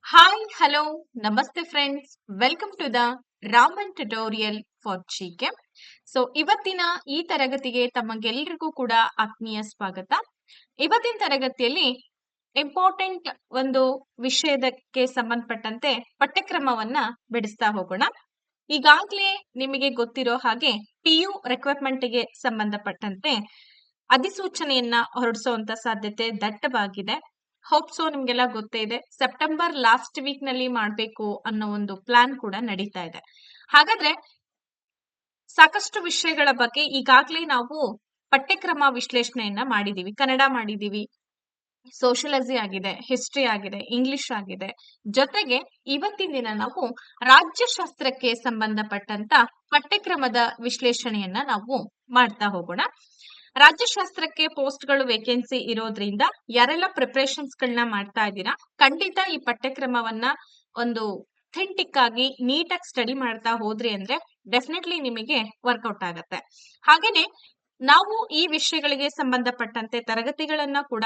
Hi, hello, namaste friends. Welcome to the Raman tutorial for GK. So ಇವತ್ತಿನ ಈ ತರಗತಿಗೆ ತಮಗೆಲ್ಲರಿಗೂ ಕೂಡ ಆತ್ಮೀಯ ಸ್ವಾಗತ. ಇವತ್ತಿನ ತರಗತಿಯಲ್ಲಿ ಇಂಪಾರ್ಟೆಂಟ್ ಒಂದು ವಿಷಯದಕ್ಕೆ ಸಂಬಂಧಪಟ್ಟಂತೆ ಪಠ್ಯಕ್ರಮವನ್ನ ಬಿಡಿಸ್ತಾ ಹೋಗೋಣ. ಈಗಾಗಲೇ ನಿಮಗೆ ಗೊತ್ತಿರೋ ಹಾಗೆ PU ರಿಕ್ವೈರ್ಮೆಂಟ್ ಗೆ ಸಂಬಂಧಪಟ್ಟಂತೆ ಅಧಿಸೂಚನೆಯನ್ನ ಹೊರಡಿಸುವಂತ ಸಾಧ್ಯತೆ ದಟ್ಟವಾಗಿದೆ. ಹೋಪ್ ಸೊ ನಿಮ್ಗೆಲ್ಲ ಗೊತ್ತೇ ಇದೆ. ಸೆಪ್ಟೆಂಬರ್ ಲಾಸ್ಟ್ ವೀಕ್ ನಲ್ಲಿ ಮಾಡ್ಬೇಕು ಅನ್ನೋ ಒಂದು ಪ್ಲಾನ್ ಕೂಡ ನಡೀತಾ ಇದೆ. ಹಾಗಾದ್ರೆ ಸಾಕಷ್ಟು ವಿಷಯಗಳ ಬಗ್ಗೆ ಈಗಾಗಲೇ ನಾವು ಪಠ್ಯಕ್ರಮ ವಿಶ್ಲೇಷಣೆಯನ್ನ ಮಾಡಿದೀವಿ. ಕನ್ನಡ ಮಾಡಿದೀವಿ, ಸೋಷಿಯಾಲಜಿ ಆಗಿದೆ, ಹಿಸ್ಟ್ರಿ ಆಗಿದೆ, ಇಂಗ್ಲಿಷ್ ಆಗಿದೆ. ಜೊತೆಗೆ ಇವತ್ತಿನ ದಿನ ನಾವು ರಾಜ್ಯಶಾಸ್ತ್ರಕ್ಕೆ ಸಂಬಂಧಪಟ್ಟಂತ ಪಠ್ಯಕ್ರಮದ ವಿಶ್ಲೇಷಣೆಯನ್ನ ನಾವು ಮಾಡ್ತಾ ಹೋಗೋಣ. ರಾಜ್ಯಶಾಸ್ತ್ರಕ್ಕೆ ಪೋಸ್ಟ್ಗಳು ವೇಕೆನ್ಸಿ ಇರೋದ್ರಿಂದ ಯಾರೆಲ್ಲ ಪ್ರಿಪರೇಷನ್ಸ್ ಗಳನ್ನ ಮಾಡ್ತಾ ಇದ್ದೀರಾ, ಖಂಡಿತ ಈ ಪಠ್ಯಕ್ರಮವನ್ನ ಒಂದು ಅಥೆಂಟಿಕ್ ಆಗಿ ನೀಟಾಗಿ ಸ್ಟಡಿ ಮಾಡ್ತಾ ಹೋದ್ರಿ ಅಂದ್ರೆ ಡೆಫಿನೆಟ್ಲಿ ನಿಮಗೆ ವರ್ಕೌಟ್ ಆಗತ್ತೆ. ಹಾಗೇನೆ ನಾವು ಈ ವಿಷಯಗಳಿಗೆ ಸಂಬಂಧಪಟ್ಟಂತೆ ತರಗತಿಗಳನ್ನ ಕೂಡ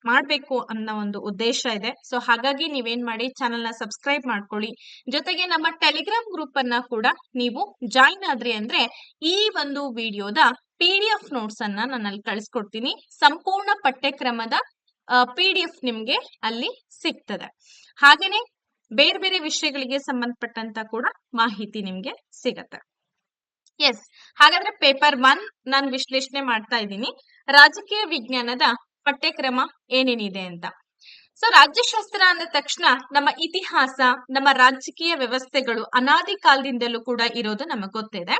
ಮಾಡ್ಬೇಕು ಅನ್ನೋ ಒಂದು ಉದ್ದೇಶ ಇದೆ. ಸೊ ಹಾಗಾಗಿ ನೀವೇನ್ ಮಾಡಿ, ಚಾನೆಲ್ ನ ಸಬ್ಸ್ಕ್ರೈಬ್ ಮಾಡ್ಕೊಳ್ಳಿ. ಜೊತೆಗೆ ನಮ್ಮ ಟೆಲಿಗ್ರಾಮ್ ಗ್ರೂಪ್ ಅನ್ನ ಕೂಡ ನೀವು ಜಾಯಿನ್ ಆದ್ರಿ ಅಂದ್ರೆ ಈ ಒಂದು ವಿಡಿಯೋದ PDF ನೋಟ್ಸ್ ಅನ್ನ ನಾನು ಅಲ್ಲಿ ಕಳಿಸ್ಕೊಡ್ತೀನಿ. ಸಂಪೂರ್ಣ ಪಠ್ಯಕ್ರಮದ PDF ನಿಮ್ಗೆ ಅಲ್ಲಿ ಸಿಗ್ತದೆ. ಹಾಗೇನೆ ಬೇರೆ ಬೇರೆ ವಿಷಯಗಳಿಗೆ ಸಂಬಂಧಪಟ್ಟಂತ ಕೂಡ ಮಾಹಿತಿ ನಿಮ್ಗೆ ಸಿಗತ್ತೆ. ಎಸ್, ಹಾಗಾದ್ರೆ ಪೇಪರ್ 1 ನಾನು ವಿಶ್ಲೇಷಣೆ ಮಾಡ್ತಾ ಇದ್ದೀನಿ. ರಾಜಕೀಯ ವಿಜ್ಞಾನದ ಪಠ್ಯಕ್ರಮ ಏನೇನಿದೆ ಅಂತ. ಸೊ ರಾಜ್ಯಶಾಸ್ತ್ರ ಅಂದ ತಕ್ಷಣ ನಮ್ಮ ಇತಿಹಾಸ, ನಮ್ಮ ರಾಜಕೀಯ ವ್ಯವಸ್ಥೆಗಳು ಅನಾದಿ ಕಾಲದಿಂದಲೂ ಕೂಡ ಇರೋದು ನಮಗೆ ಗೊತ್ತಿದೆ.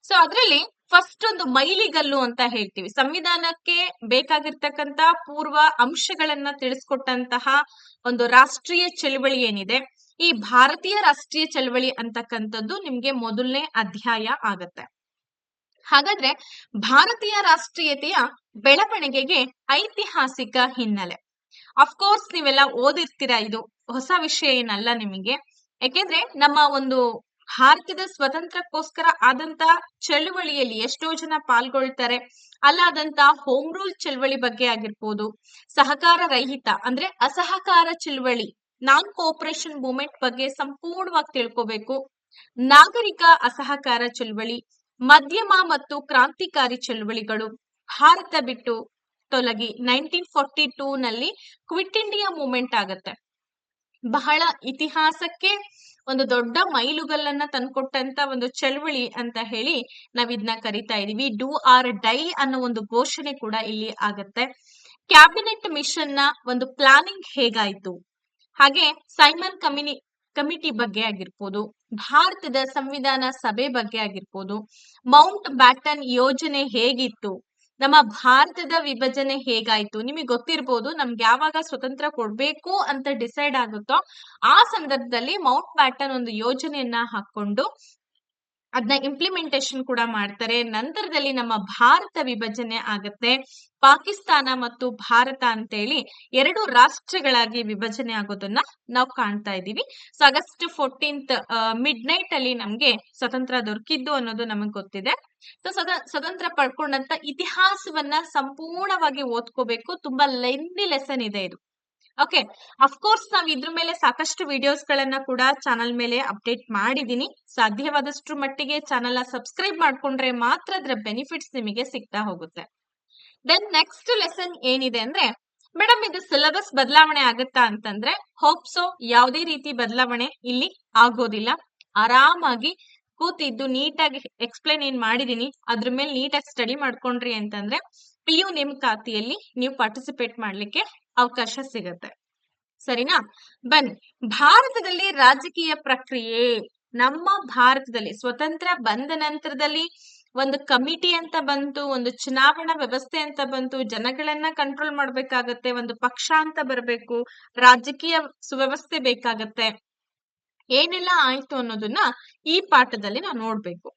ಸೊ ಅದರಲ್ಲಿ ಫಸ್ಟ್ ಒಂದು ಮೈಲಿಗಲ್ಲು ಅಂತ ಹೇಳ್ತೀವಿ. ಸಂವಿಧಾನಕ್ಕೆ ಬೇಕಾಗಿರ್ತಕ್ಕಂತ ಪೂರ್ವ ಅಂಶಗಳನ್ನ ತಿಳಿಸ್ಕೊಟ್ಟಂತಹ ಒಂದು ರಾಷ್ಟ್ರೀಯ ಚಳವಳಿ ಏನಿದೆ, ಈ ಭಾರತೀಯ ರಾಷ್ಟ್ರೀಯ ಚಳವಳಿ ಅಂತಕ್ಕಂಥದ್ದು ನಿಮ್ಗೆ ಮೊದಲನೇ ಅಧ್ಯಾಯ ಆಗತ್ತೆ. ಹಾಗಾದ್ರೆ ಭಾರತೀಯ ರಾಷ್ಟ್ರೀಯತೆಯ ಬೆಳವಣಿಗೆಗೆ ಐತಿಹಾಸಿಕ ಹಿನ್ನೆಲೆ. ಅಫ್ಕೋರ್ಸ್ ನೀವೆಲ್ಲ ಓದಿರ್ತೀರಾ, ಇದು ಹೊಸ ವಿಷಯ ಏನಲ್ಲ ನಿಮಗೆ. ಯಾಕೆಂದ್ರೆ ನಮ್ಮ ಒಂದು ಭಾರತದ ಸ್ವತಂತ್ರಕ್ಕೋಸ್ಕರ ಆದಂತ ಚಳುವಳಿಯಲ್ಲಿ ಎಷ್ಟೋ ಜನ ಪಾಲ್ಗೊಳ್ತಾರೆ. ಅಲ್ಲಾದಂತ ಹೋಮ್ ರೂಲ್ ಚಳವಳಿ ಬಗ್ಗೆ ಆಗಿರ್ಬೋದು, ಸಹಕಾರ ರಹಿತ ಅಂದ್ರೆ ಅಸಹಕಾರ ಚಳವಳಿ, ನಾನ್ ಕೋಆಪರೇಷನ್ ಮೂವ್ಮೆಂಟ್ ಬಗ್ಗೆ ಸಂಪೂರ್ಣವಾಗಿ ತಿಳ್ಕೋಬೇಕು. ನಾಗರಿಕ ಅಸಹಕಾರ ಚಳವಳಿ, ಮಧ್ಯಮ ಮತ್ತು ಕ್ರಾಂತಿಕಾರಿ ಚಳವಳಿಗಳು, ಭಾರತ ಬಿಟ್ಟು ತೊಲಗಿ 1942 ನಲ್ಲಿ ಕ್ವಿಟ್ ಇಂಡಿಯಾ ಮೂವ್ಮೆಂಟ್ ಆಗತ್ತೆ. ಬಹಳ ಇತಿಹಾಸಕ್ಕೆ ಒಂದು ದೊಡ್ಡ ಮೈಲುಗಲ್ಲನ್ನ ತಂದ್ಕೊಟ್ಟಂತ ಒಂದು ಚಳವಳಿ ಅಂತ ಹೇಳಿ ನಾವ್ ಇದನ್ನ ಕರಿತಾ ಇದೀವಿ. ಡೂ ಆರ್ ಡೈ ಅನ್ನೋ ಒಂದು ಘೋಷಣೆ ಕೂಡ ಇಲ್ಲಿ ಆಗತ್ತೆ. ಕ್ಯಾಬಿನೆಟ್ ಮಿಷನ್ ನ ಒಂದು ಪ್ಲಾನಿಂಗ್ ಹೇಗಾಯ್ತು, ಹಾಗೆ ಸೈಮನ್ ಕಮಿಟಿ ಬಗ್ಗೆ ಆಗಿರ್ಬೋದು, ಭಾರತದ ಸಂವಿಧಾನ ಸಭೆ ಬಗ್ಗೆ ಆಗಿರ್ಬೋದು, ಮೌಂಟ್ ಬ್ಯಾಟನ್ ಯೋಜನೆ ಹೇಗಿತ್ತು, ನಮ್ಮ ಭಾರತದ ವಿಭಜನೆ ಹೇಗಾಯ್ತು. ನಿಮಗೆ ಗೊತ್ತಿರ್ಬೋದು, ನಮ್ಗೆ ಯಾವಾಗ ಸ್ವತಂತ್ರ ಕೊಡ್ಬೇಕು ಅಂತ ಡಿಸೈಡ್ ಆಗುತ್ತೋ ಆ ಸಂದರ್ಭದಲ್ಲಿ ಮೌಂಟ್ ಬ್ಯಾಟನ್ ಒಂದು ಯೋಜನೆಯನ್ನ ಹಾಕೊಂಡು ಅದನ್ನ ಇಂಪ್ಲಿಮೆಂಟೇಶನ್ ಕೂಡ ಮಾಡ್ತಾರೆ. ನಂತರದಲ್ಲಿ ನಮ್ಮ ಭಾರತ ವಿಭಜನೆ ಆಗತ್ತೆ. ಪಾಕಿಸ್ತಾನ ಮತ್ತು ಭಾರತ ಅಂತೇಳಿ ಎರಡು ರಾಷ್ಟ್ರಗಳಾಗಿ ವಿಭಜನೆ ಆಗೋದನ್ನ ನಾವು ಕಾಣ್ತಾ ಇದೀವಿ. So August 14th mid night ಅಲ್ಲಿ ನಮ್ಗೆ ಸ್ವತಂತ್ರ ದೊರಕಿದ್ದು ಅನ್ನೋದು ನಮಗ್ ಗೊತ್ತಿದೆ. ಸೊ ಸ್ವತಂತ್ರ ಪಡ್ಕೊಂಡಂತ ಇತಿಹಾಸವನ್ನ ಸಂಪೂರ್ಣವಾಗಿ ಓದ್ಕೋಬೇಕು. ತುಂಬಾ ಲೆಂದಿ ಲೆಸನ್ ಇದೆ ಇದು. ಓಕೆ, ಅಫ್ಕೋರ್ಸ್ ನಾವ್ ಇದ್ರ ಮೇಲೆ ಸಾಕಷ್ಟು ವಿಡಿಯೋಸ್ ಗಳನ್ನ ಕೂಡ ಚಾನಲ್ ಮೇಲೆ ಅಪ್ಡೇಟ್ ಮಾಡಿದೀನಿ. ಸಾಧ್ಯವಾದಷ್ಟು ಮಟ್ಟಿಗೆ ಚಾನಲ್ ನ ಸಬ್ಸ್ಕ್ರೈಬ್ ಮಾಡ್ಕೊಂಡ್ರೆ ಮಾತ್ರ ಅದರ ಬೆನಿಫಿಟ್ಸ್ ನಿಮಗೆ ಸಿಗ್ತಾ ಹೋಗುತ್ತೆ. ದೆನ್ ನೆಕ್ಸ್ಟ್ ಲೆಸನ್ ಏನಿದೆ ಅಂದ್ರೆ, ಮೇಡಮ್ ಇದು ಸಿಲೆಬಸ್ ಬದಲಾವಣೆ ಆಗುತ್ತಾ ಅಂತಂದ್ರೆ ಹೋಪ್ಸೋ ಯಾವುದೇ ರೀತಿ ಬದಲಾವಣೆ ಇಲ್ಲಿ ಆಗೋದಿಲ್ಲ. ಆರಾಮಾಗಿ ಕೂತಿದ್ದು ನೀಟಾಗಿ ಎಕ್ಸ್ಪ್ಲೈನ್ ಏನ್ ಮಾಡಿದೀನಿ ಅದ್ರ ಮೇಲೆ ನೀಟಾಗಿ ಸ್ಟಡಿ ಮಾಡ್ಕೊಂಡ್ರಿ ಅಂತಂದ್ರೆ PU ನೇಮಕಾತಿಯಲ್ಲಿ ನೀವು ಪಾರ್ಟಿಸಿಪೇಟ್ ಮಾಡ್ಲಿಕ್ಕೆ ಅವಕಾಶ ಸಿಗತ್ತೆ. ಸರಿನಾ? ಬನ್ನಿ, ಭಾರತದಲ್ಲಿ ರಾಜಕೀಯ ಪ್ರಕ್ರಿಯೆ. ನಮ್ಮ ಭಾರತದಲ್ಲಿ ಸ್ವತಂತ್ರ ಬಂದ ನಂತರದಲ್ಲಿ ಒಂದು ಕಮಿಟಿ ಅಂತ ಬಂತು, ಒಂದು ಚುನಾವಣಾ ವ್ಯವಸ್ಥೆ ಅಂತ ಬಂತು, ಜನಗಳನ್ನ ಕಂಟ್ರೋಲ್ ಮಾಡ್ಬೇಕಾಗತ್ತೆ, ಒಂದು ಪಕ್ಷ ಅಂತ ಬರಬೇಕು, ರಾಜಕೀಯ ಸುವ್ಯವಸ್ಥೆ ಬೇಕಾಗತ್ತೆ. ಏನೆಲ್ಲ ಆಯ್ತು ಅನ್ನೋದನ್ನ ಈ ಪಾಠದಲ್ಲಿ ನಾವು ನೋಡ್ಬೇಕು.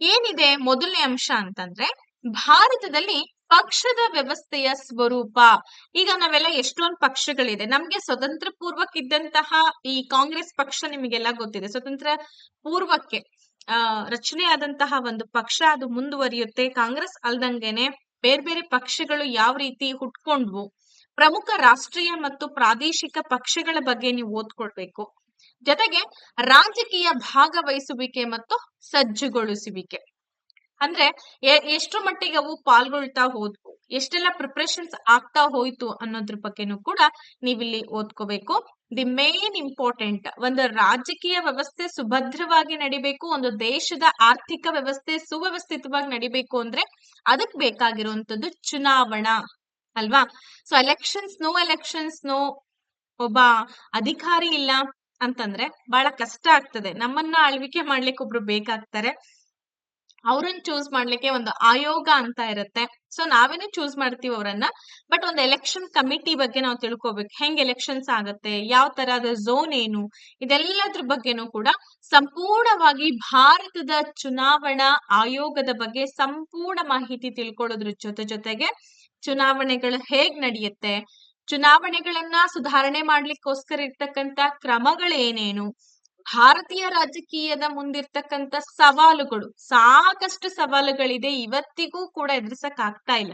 ಏನಿದೆ ಮೊದಲನೇ ಅಂಶ ಅಂತಂದ್ರೆ, ಭಾರತದಲ್ಲಿ ಪಕ್ಷದ ವ್ಯವಸ್ಥೆಯ ಸ್ವರೂಪ. ಈಗ ನಾವೆಲ್ಲ ಎಷ್ಟೊಂದು ಪಕ್ಷಗಳಿದೆ. ನಮ್ಗೆ ಸ್ವತಂತ್ರ ಪೂರ್ವಕ್ಕಿದ್ದಂತಹ ಈ ಕಾಂಗ್ರೆಸ್ ಪಕ್ಷ ನಿಮಗೆಲ್ಲ ಗೊತ್ತಿದೆ. ಸ್ವತಂತ್ರ ಪೂರ್ವಕ್ಕೆ ರಚನೆ ಆದಂತಹ ಒಂದು ಪಕ್ಷ ಅದು ಮುಂದುವರಿಯುತ್ತೆ. ಕಾಂಗ್ರೆಸ್ ಅಲ್ದಂಗೆನೆ ಬೇರೆ ಬೇರೆ ಪಕ್ಷಗಳು ಯಾವ ರೀತಿ ಹುಟ್ಕೊಂಡ್ವು, ಪ್ರಮುಖ ರಾಷ್ಟ್ರೀಯ ಮತ್ತು ಪ್ರಾದೇಶಿಕ ಪಕ್ಷಗಳ ಬಗ್ಗೆ ನೀವು ಓದ್ಕೊಳ್ಬೇಕು. ಜೊತೆಗೆ ರಾಜಕೀಯ ಭಾಗವಹಿಸುವಿಕೆ ಮತ್ತು ಸಜ್ಜುಗೊಳಿಸುವಿಕೆ ಅಂದ್ರೆ ಎಷ್ಟರ ಮಟ್ಟಿಗೆ ಅವು ಪಾಲ್ಗೊಳ್ತಾ ಹೋದ್ವು, ಎಷ್ಟೆಲ್ಲ ಪ್ರಿಪರೇಷನ್ಸ್ ಆಗ್ತಾ ಹೋಯ್ತು ಅನ್ನೋದ್ರ ಬಗ್ಗೆನೂ ಕೂಡ ನೀವಿಲ್ಲಿ ಓದ್ಕೋಬೇಕು. ದಿ ಮೇನ್ ಇಂಪಾರ್ಟೆಂಟ್, ಒಂದು ರಾಜಕೀಯ ವ್ಯವಸ್ಥೆ ಸುಭದ್ರವಾಗಿ ನಡಿಬೇಕು, ಒಂದು ದೇಶದ ಆರ್ಥಿಕ ವ್ಯವಸ್ಥೆ ಸುವ್ಯವಸ್ಥಿತವಾಗಿ ನಡಿಬೇಕು ಅಂದ್ರೆ ಅದಕ್ ಬೇಕಾಗಿರುವಂತದ್ದು ಚುನಾವಣಾ ಅಲ್ವಾ. ಸೊ ಎಲೆಕ್ಷನ್ಸ್ ನೋ ಒಬ್ಬ ಅಧಿಕಾರಿ ಇಲ್ಲ ಅಂತಂದ್ರೆ ಬಹಳ ಕಷ್ಟ ಆಗ್ತದೆ. ನಮ್ಮನ್ನ ಆಳ್ವಿಕೆ ಮಾಡ್ಲಿಕ್ಕೆ ಒಬ್ರು ಬೇಕಾಗ್ತಾರೆ, ಅವ್ರನ್ನ ಚೂಸ್ ಮಾಡ್ಲಿಕ್ಕೆ ಒಂದು ಆಯೋಗ ಅಂತ ಇರುತ್ತೆ. ಸೊ ನಾವೇನು ಚೂಸ್ ಮಾಡ್ತೀವಿ ಅವರನ್ನ, ಬಟ್ ಒಂದು ಎಲೆಕ್ಷನ್ ಕಮಿಟಿ ಬಗ್ಗೆ ನಾವು ತಿಳ್ಕೊಬೇಕು. ಹೆಂಗ್ ಎಲೆಕ್ಷನ್ಸ್ ಆಗತ್ತೆ, ಯಾವ ತರಹದ ಝೋನ್ ಏನು, ಇದೆಲ್ಲದ್ರ ಬಗ್ಗೆನೂ ಕೂಡ ಸಂಪೂರ್ಣವಾಗಿ ಭಾರತದ ಚುನಾವಣಾ ಆಯೋಗದ ಬಗ್ಗೆ ಸಂಪೂರ್ಣ ಮಾಹಿತಿ ತಿಳ್ಕೊಳ್ಳೋದ್ರ ಜೊತೆಗೆ ಚುನಾವಣೆಗಳು ಹೇಗ್ ನಡೆಯುತ್ತೆ, ಚುನಾವಣೆಗಳನ್ನ ಸುಧಾರಣೆ ಮಾಡ್ಲಿಕ್ಕೋಸ್ಕರ ಇರ್ತಕ್ಕಂತ ಕ್ರಮಗಳೇನೇನು, ಭಾರತೀಯ ರಾಜಕೀಯದ ಮುಂದಿರ್ತಕ್ಕಂಥ ಸವಾಲುಗಳು, ಸಾಕಷ್ಟು ಸವಾಲುಗಳಿದೆ, ಇವತ್ತಿಗೂ ಕೂಡ ಎದುರಿಸಕ್ ಆಗ್ತಾ ಇಲ್ಲ,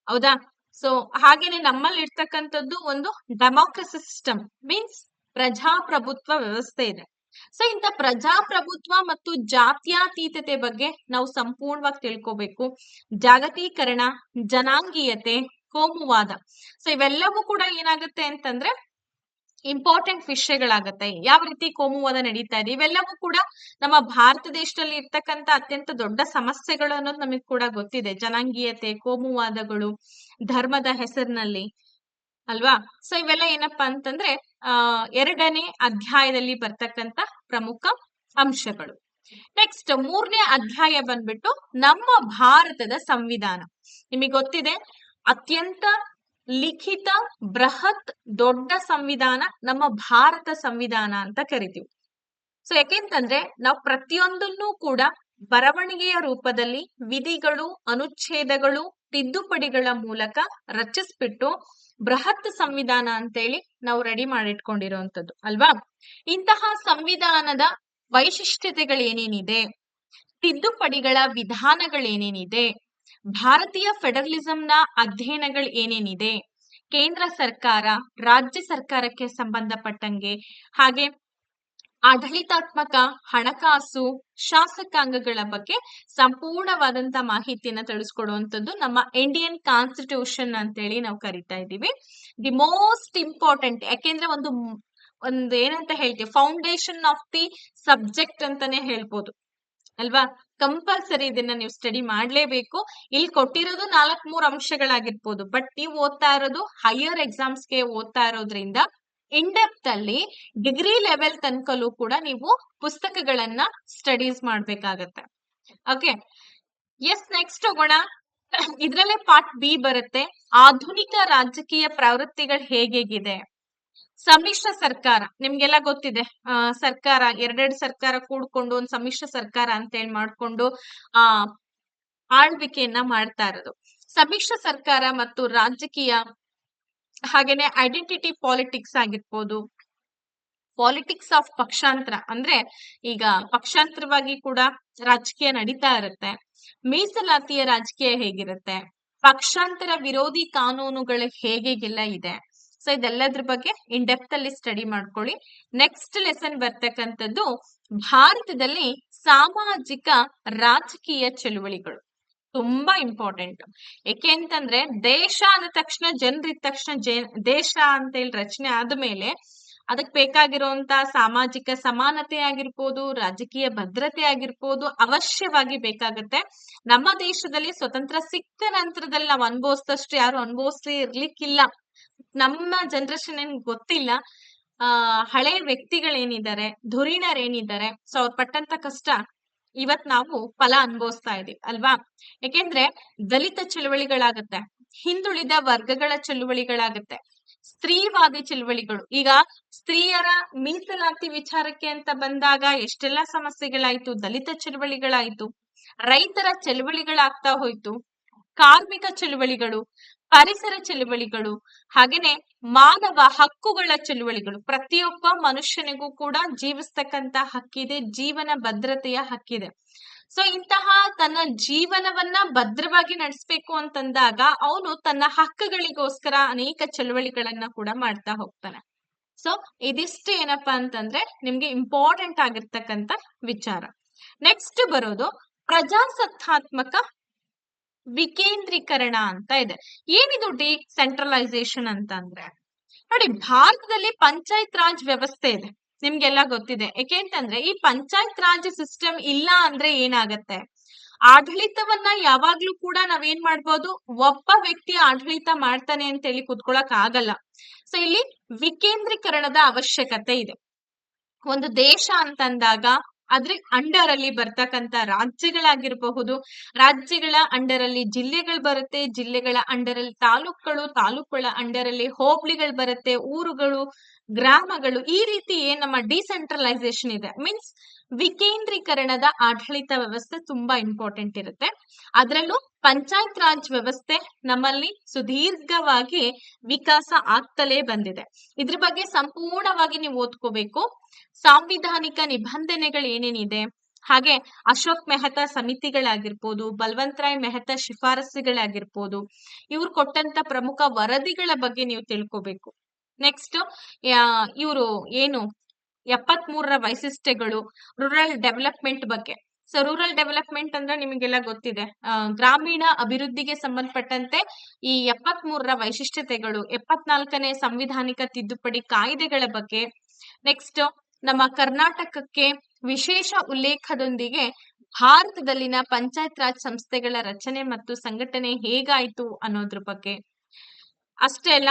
ಹೌದಾ. ಸೊ ಹಾಗೇನೆ ನಮ್ಮಲ್ಲಿ ಇರ್ತಕ್ಕಂಥದ್ದು ಒಂದು ಡೆಮೋಕ್ರಸಿ ಸಿಸ್ಟಮ್, ಮೀನ್ಸ್ ಪ್ರಜಾಪ್ರಭುತ್ವ ವ್ಯವಸ್ಥೆ ಇದೆ. ಸೊ ಇಂಥ ಪ್ರಜಾಪ್ರಭುತ್ವ ಮತ್ತು ಜಾತ್ಯತೀತತೆ ಬಗ್ಗೆ ನಾವು ಸಂಪೂರ್ಣವಾಗಿ ತಿಳ್ಕೋಬೇಕು. ಜಾಗತೀಕರಣ, ಜನಾಂಗೀಯತೆ, ಕೋಮುವಾದ, ಸೊ ಇವೆಲ್ಲವೂ ಕೂಡ ಏನಾಗುತ್ತೆ ಅಂತಂದ್ರೆ ಇಂಪಾರ್ಟೆಂಟ್ ವಿಷಯಗಳಾಗತ್ತೆ. ಯಾವ ರೀತಿ ಕೋಮುವಾದ ನಡೀತಾ ಇದೆ, ಇವೆಲ್ಲವೂ ಕೂಡ ನಮ್ಮ ಭಾರತ ದೇಶದಲ್ಲಿ ಇರ್ತಕ್ಕಂಥ ಅತ್ಯಂತ ದೊಡ್ಡ ಸಮಸ್ಯೆಗಳು ಅನ್ನೋದು ನಮಗ್ ಕೂಡ ಗೊತ್ತಿದೆ. ಜನಾಂಗೀಯತೆ, ಕೋಮುವಾದಗಳು, ಧರ್ಮದ ಹೆಸರಿನಲ್ಲಿ ಅಲ್ವಾ. ಸೊ ಇವೆಲ್ಲ ಏನಪ್ಪಾ ಅಂತಂದ್ರೆ 2ನೇ ಅಧ್ಯಾಯದಲ್ಲಿ ಬರ್ತಕ್ಕಂತ ಪ್ರಮುಖ ಅಂಶಗಳು. ನೆಕ್ಸ್ಟ್ 3ನೇ ಅಧ್ಯಾಯ ಬಂದ್ಬಿಟ್ಟು ನಮ್ಮ ಭಾರತದ ಸಂವಿಧಾನ. ನಿಮಗೆ ಗೊತ್ತಿದೆ, ಅತ್ಯಂತ ಲಿಖಿತ ಬೃಹತ್ ದೊಡ್ಡ ಸಂವಿಧಾನ ನಮ್ಮ ಭಾರತ ಸಂವಿಧಾನ ಅಂತ ಕರಿತೀವಿ. ಸೊ ಯಾಕೆಂತಂದ್ರೆ ನಾವು ಪ್ರತಿಯೊಂದನ್ನು ಕೂಡ ಬರವಣಿಗೆಯ ರೂಪದಲ್ಲಿ ವಿಧಿಗಳು, ಅನುಚ್ಛೇದಗಳು, ತಿದ್ದುಪಡಿಗಳ ಮೂಲಕ ರಚಿಸ್ಬಿಟ್ಟು ಬೃಹತ್ ಸಂವಿಧಾನ ಅಂತೇಳಿ ನಾವು ರೆಡಿ ಮಾಡಿಟ್ಕೊಂಡಿರುವಂತದ್ದು ಅಲ್ವಾ. ಇಂತಹ ಸಂವಿಧಾನದ ವೈಶಿಷ್ಟ್ಯತೆಗಳೇನೇನಿದೆ, ತಿದ್ದುಪಡಿಗಳ ವಿಧಾನಗಳೇನೇನಿದೆ, ಭಾರತೀಯ ಫೆಡರಲಿಸಂನ ಅಧ್ಯಯನಗಳು ಏನೇನಿದೆ, ಕೇಂದ್ರ ಸರ್ಕಾರ, ರಾಜ್ಯ ಸರ್ಕಾರಕ್ಕೆ ಸಂಬಂಧಪಟ್ಟಂಗೆ, ಹಾಗೆ ಆಡಳಿತಾತ್ಮಕ, ಹಣಕಾಸು, ಶಾಸಕಾಂಗಗಳ ಬಗ್ಗೆ ಸಂಪೂರ್ಣವಾದಂತ ಮಾಹಿತಿಯನ್ನ ತಿಳಿಸ್ಕೊಡುವಂಥದ್ದು ನಮ್ಮ ಇಂಡಿಯನ್ ಕಾನ್ಸ್ಟಿಟ್ಯೂಷನ್ ಅಂತೇಳಿ ನಾವು ಕರಿತಾ ಇದ್ದೀವಿ. ದಿ ಮೋಸ್ಟ್ ಇಂಪಾರ್ಟೆಂಟ್, ಯಾಕೆಂದ್ರೆ ಒಂದು ಏನಂತ ಹೇಳ್ತೀವಿ, ಫೌಂಡೇಶನ್ ಆಫ್ ದಿ ಸಬ್ಜೆಕ್ಟ್ ಅಂತಾನೆ ಹೇಳ್ಬೋದು ಅಲ್ವಾ. ಕಂಪಲ್ಸರಿ ಇದನ್ನ ನೀವು ಸ್ಟಡಿ ಮಾಡ್ಲೇಬೇಕು. ಇಲ್ಲಿ ಕೊಟ್ಟಿರೋದು 4-3 ಅಂಶಗಳಾಗಿರ್ಬೋದು, ಬಟ್ ನೀವು ಓದ್ತಾ ಇರೋದು ಹೈಯರ್ ಎಕ್ಸಾಮ್ಸ್ಗೆ ಓದ್ತಾ ಇರೋದ್ರಿಂದ ಇನ್ ಡೆಪ್ತ್ ಅಲ್ಲಿ ಡಿಗ್ರಿ ಲೆವೆಲ್ ತನಕಲ್ಲೂ ಕೂಡ ನೀವು ಪುಸ್ತಕಗಳನ್ನ ಸ್ಟಡೀಸ್ ಮಾಡ್ಬೇಕಾಗತ್ತೆ. ಓಕೆ, ಎಸ್, ನೆಕ್ಸ್ಟ್ ಹೋಗೋಣ. ಇದ್ರಲ್ಲೇ ಪಾರ್ಟ್ ಬಿ ಬರುತ್ತೆ, ಆಧುನಿಕ ರಾಜಕೀಯ ಪ್ರವೃತ್ತಿಗಳು ಹೇಗಿದೆ. ಸಮ್ಮಿಶ್ರ ಸರ್ಕಾರ ನಿಮ್ಗೆಲ್ಲ ಗೊತ್ತಿದೆ, ಸರ್ಕಾರ ಎರಡೆರಡು ಸರ್ಕಾರ ಕೂಡ್ಕೊಂಡು ಒಂದು ಸಮ್ಮಿಶ್ರ ಸರ್ಕಾರ ಅಂತ ಹೇಳಿ ಮಾಡ್ಕೊಂಡು ಆಳ್ವಿಕೆಯನ್ನ ಮಾಡ್ತಾ ಇರೋದು. ಸಮ್ಮಿಶ್ರ ಸರ್ಕಾರ ಮತ್ತು ರಾಜಕೀಯ, ಹಾಗೇನೆ ಐಡೆಂಟಿಟಿ ಪಾಲಿಟಿಕ್ಸ್ ಆಗಿರ್ಬೋದು, ಪಾಲಿಟಿಕ್ಸ್ ಆಫ್ ಪಕ್ಷಾಂತರ, ಅಂದ್ರೆ ಈಗ ಪಕ್ಷಾಂತರವಾಗಿ ಕೂಡ ರಾಜಕೀಯ ನಡೀತಾ ಇರುತ್ತೆ. ಮೀಸಲಾತಿಯ ರಾಜಕೀಯ ಹೇಗಿರುತ್ತೆ, ಪಕ್ಷಾಂತರ ವಿರೋಧಿ ಕಾನೂನುಗಳು ಹೇಗೆಲ್ಲ ಇದೆ. ಸೊ ಇದೆಲ್ಲದ್ರ ಬಗ್ಗೆ ಇನ್ ಡೆಪ್ತ್ ಅಲ್ಲಿ ಸ್ಟಡಿ ಮಾಡ್ಕೊಳ್ಳಿ. ನೆಕ್ಸ್ಟ್ ಲೆಸನ್ ಬರ್ತಕ್ಕಂಥದ್ದು ಭಾರತದಲ್ಲಿ ಸಾಮಾಜಿಕ ರಾಜಕೀಯ ಚಳುವಳಿಗಳು. ತುಂಬಾ ಇಂಪಾರ್ಟೆಂಟ್. ಯಾಕೆ ಅಂತಂದ್ರೆ ದೇಶ ಅಂದ ತಕ್ಷಣ, ಜನರಿದ ತಕ್ಷಣ ದೇಶ ಅಂತ ಹೇಳಿ ರಚನೆ ಆದ್ಮೇಲೆ ಅದಕ್ಕೆ ಬೇಕಾಗಿರುವಂತ ಸಾಮಾಜಿಕ ಸಮಾನತೆ ಆಗಿರ್ಬೋದು, ರಾಜಕೀಯ ಭದ್ರತೆ ಆಗಿರ್ಬೋದು ಅವಶ್ಯವಾಗಿ ಬೇಕಾಗತ್ತೆ. ನಮ್ಮ ದೇಶದಲ್ಲಿ ಸ್ವತಂತ್ರ ಸಿಕ್ಕ ನಂತರದಲ್ಲಿ ನಾವು ಅನುಭವಿಸಿದಷ್ಟು ಯಾರು ಅನುಭವಿಸ್ಲಿ ಇರ್ಲಿಕ್ಕಿಲ್ಲ. ನಮ್ಮ ಜನರೇಷನ್ ಏನ್ ಗೊತ್ತಿಲ್ಲ, ಹಳೆ ವ್ಯಕ್ತಿಗಳೇನಿದ್ದಾರೆ, ಧುರೀಣರೇನಿದ್ದಾರೆ, ಸೊ ಅವ್ರು ಪಟ್ಟಂತ ಕಷ್ಟ ಇವತ್ ನಾವು ಫಲ ಅನುಭವಿಸ್ತಾ ಇದೀವಿ ಅಲ್ವಾ. ಯಾಕೆಂದ್ರೆ ದಲಿತ ಚಳುವಳಿಗಳಾಗತ್ತೆ, ಹಿಂದುಳಿದ ವರ್ಗಗಳ ಚಳುವಳಿಗಳಾಗತ್ತೆ, ಸ್ತ್ರೀವಾದಿ ಚಳುವಳಿಗಳು. ಈಗ ಸ್ತ್ರೀಯರ ಮೀಸಲಾತಿ ವಿಚಾರಕ್ಕೆ ಅಂತ ಬಂದಾಗ ಎಷ್ಟೆಲ್ಲಾ ಸಮಸ್ಯೆಗಳಾಯ್ತು, ದಲಿತ ಚಳುವಳಿಗಳಾಯ್ತು, ರೈತರ ಚಳುವಳಿಗಳಾಗ್ತಾ ಹೋಯ್ತು, ಕಾರ್ಮಿಕ ಚಳುವಳಿಗಳು, ಪರಿಸರ ಚಳುವಳಿಗಳು, ಹಾಗೇನೆ ಮಾನವ ಹಕ್ಕುಗಳ ಚಳುವಳಿಗಳು. ಪ್ರತಿಯೊಬ್ಬ ಮನುಷ್ಯನಿಗೂ ಕೂಡ ಜೀವಿಸ್ತಕ್ಕಂತ ಹಕ್ಕಿದೆ, ಜೀವನ ಭದ್ರತೆಯ ಹಕ್ಕಿದೆ. ಸೊ ಇಂತಹ ತನ್ನ ಜೀವನವನ್ನ ಭದ್ರವಾಗಿ ನಡೆಸಬೇಕು ಅಂತಂದಾಗ ಅವನು ತನ್ನ ಹಕ್ಕುಗಳಿಗೋಸ್ಕರ ಅನೇಕ ಚಳವಳಿಗಳನ್ನ ಕೂಡ ಮಾಡ್ತಾ ಹೋಗ್ತಾನೆ. ಸೊ ಇದಿಷ್ಟು ಏನಪ್ಪಾ ಅಂತಂದ್ರೆ ನಿಮ್ಗೆ ಇಂಪಾರ್ಟೆಂಟ್ ಆಗಿರ್ತಕ್ಕಂತ ವಿಚಾರ. ನೆಕ್ಸ್ಟ್ ಬರೋದು ಪ್ರಜಾಸತ್ತಾತ್ಮಕ ವಿಕೇಂದ್ರೀಕರಣ ಅಂತ ಇದೆ. ಏನಿದು ಡಿಸೆಂಟ್ರಲೈಸೇಷನ್ ಅಂತ ಅಂದ್ರೆ, ನೋಡಿ ಭಾರತದಲ್ಲಿ ಪಂಚಾಯತ್ ರಾಜ್ ವ್ಯವಸ್ಥೆ ಇದೆ, ನಿಮ್ಗೆಲ್ಲ ಗೊತ್ತಿದೆ. ಯಾಕೆಂತಂದ್ರೆ ಈ ಪಂಚಾಯತ್ ರಾಜ್ ಸಿಸ್ಟಮ್ ಇಲ್ಲ ಅಂದ್ರೆ ಏನಾಗತ್ತೆ, ಆಡಳಿತವನ್ನ ಯಾವಾಗ್ಲೂ ಕೂಡ ನಾವೇನ್ ಮಾಡ್ಬೋದು, ಒಬ್ಬ ವ್ಯಕ್ತಿ ಆಡಳಿತ ಮಾಡ್ತಾನೆ ಅಂತ ಹೇಳಿ ಕುತ್ಕೊಳಕ್ ಆಗಲ್ಲ. ಸೊ ಇಲ್ಲಿ ವಿಕೇಂದ್ರೀಕರಣದ ಅವಶ್ಯಕತೆ ಇದೆ. ಒಂದು ದೇಶ ಅಂತಂದಾಗ ಅದ್ರ ಅಂಡರ್ ಅಲ್ಲಿ ಬರ್ತಕ್ಕಂತ ರಾಜ್ಯಗಳಾಗಿರಬಹುದು, ರಾಜ್ಯಗಳ ಅಂಡರ್ ಅಲ್ಲಿ ಜಿಲ್ಲೆಗಳು ಬರುತ್ತೆ, ಜಿಲ್ಲೆಗಳ ಅಂಡರ್ ಅಲ್ಲಿ ತಾಲೂಕುಗಳು, ತಾಲೂಕುಗಳ ಅಂಡರ್ ಅಲ್ಲಿ ಹೋಬಳಿಗಳು ಬರುತ್ತೆ, ಊರುಗಳು, ಗ್ರಾಮಗಳು. ಈ ರೀತಿ ನಮ್ಮ ಡಿಸೆಂಟ್ರಲೈಸೇಷನ್ ಇದೆ. ಮೀನ್ಸ್ ವಿಕೇಂದ್ರೀಕರಣದ ಆಡಳಿತ ವ್ಯವಸ್ಥೆ ತುಂಬಾ ಇಂಪಾರ್ಟೆಂಟ್ ಇರುತ್ತೆ. ಅದರಲ್ಲೂ ಪಂಚಾಯತ್ ರಾಜ್ ವ್ಯವಸ್ಥೆ ನಮ್ಮಲ್ಲಿ ಸುದೀರ್ಘವಾಗಿ ವಿಕಾಸ ಆಗ್ತಲೇ ಬಂದಿದೆ. ಇದ್ರ ಬಗ್ಗೆ ಸಂಪೂರ್ಣವಾಗಿ ನೀವು ಓದ್ಕೋಬೇಕು. ಸಾಂವಿಧಾನಿಕ ನಿಬಂಧನೆಗಳು ಏನೇನಿದೆ, ಹಾಗೆ ಅಶೋಕ್ ಮೆಹ್ತಾ ಸಮಿತಿಗಳಾಗಿರ್ಬೋದು, ಬಲ್ವಂತರಾಯ್ ಮೆಹ್ತಾ ಶಿಫಾರಸುಗಳಾಗಿರ್ಬೋದು, ಇವ್ರು ಕೊಟ್ಟಂತ ಪ್ರಮುಖ ವರದಿಗಳ ಬಗ್ಗೆ ನೀವು ತಿಳ್ಕೋಬೇಕು. ನೆಕ್ಸ್ಟ್ ಇವರು ಏನು 73ರ ವೈಶಿಷ್ಟ್ಯಗಳು, ರೂರಲ್ ಡೆವಲಪ್ಮೆಂಟ್ ಬಗ್ಗೆ. ಸೊ ರೂರಲ್ ಡೆವಲಪ್ಮೆಂಟ್ ಅಂದ್ರೆ ನಿಮಗೆಲ್ಲ ಗೊತ್ತಿದೆ, ಗ್ರಾಮೀಣ ಅಭಿವೃದ್ಧಿಗೆ ಸಂಬಂಧಪಟ್ಟಂತೆ ಈ 73ರ ವೈಶಿಷ್ಟ್ಯತೆಗಳು, 74ನೇ ಸಂವಿಧಾನಿಕ ತಿದ್ದುಪಡಿ ಕಾಯ್ದೆಗಳ ಬಗ್ಗೆ. ನೆಕ್ಸ್ಟ್ ನಮ್ಮ ಕರ್ನಾಟಕಕ್ಕೆ ವಿಶೇಷ ಉಲ್ಲೇಖದೊಂದಿಗೆ ಭಾರತದಲ್ಲಿನ ಪಂಚಾಯತ್ ರಾಜ್ ಸಂಸ್ಥೆಗಳ ರಚನೆ ಮತ್ತು ಸಂಘಟನೆ ಹೇಗಾಯ್ತು ಅನ್ನೋದ್ರ ಬಗ್ಗೆ. ಅಷ್ಟೇ ಅಲ್ಲ,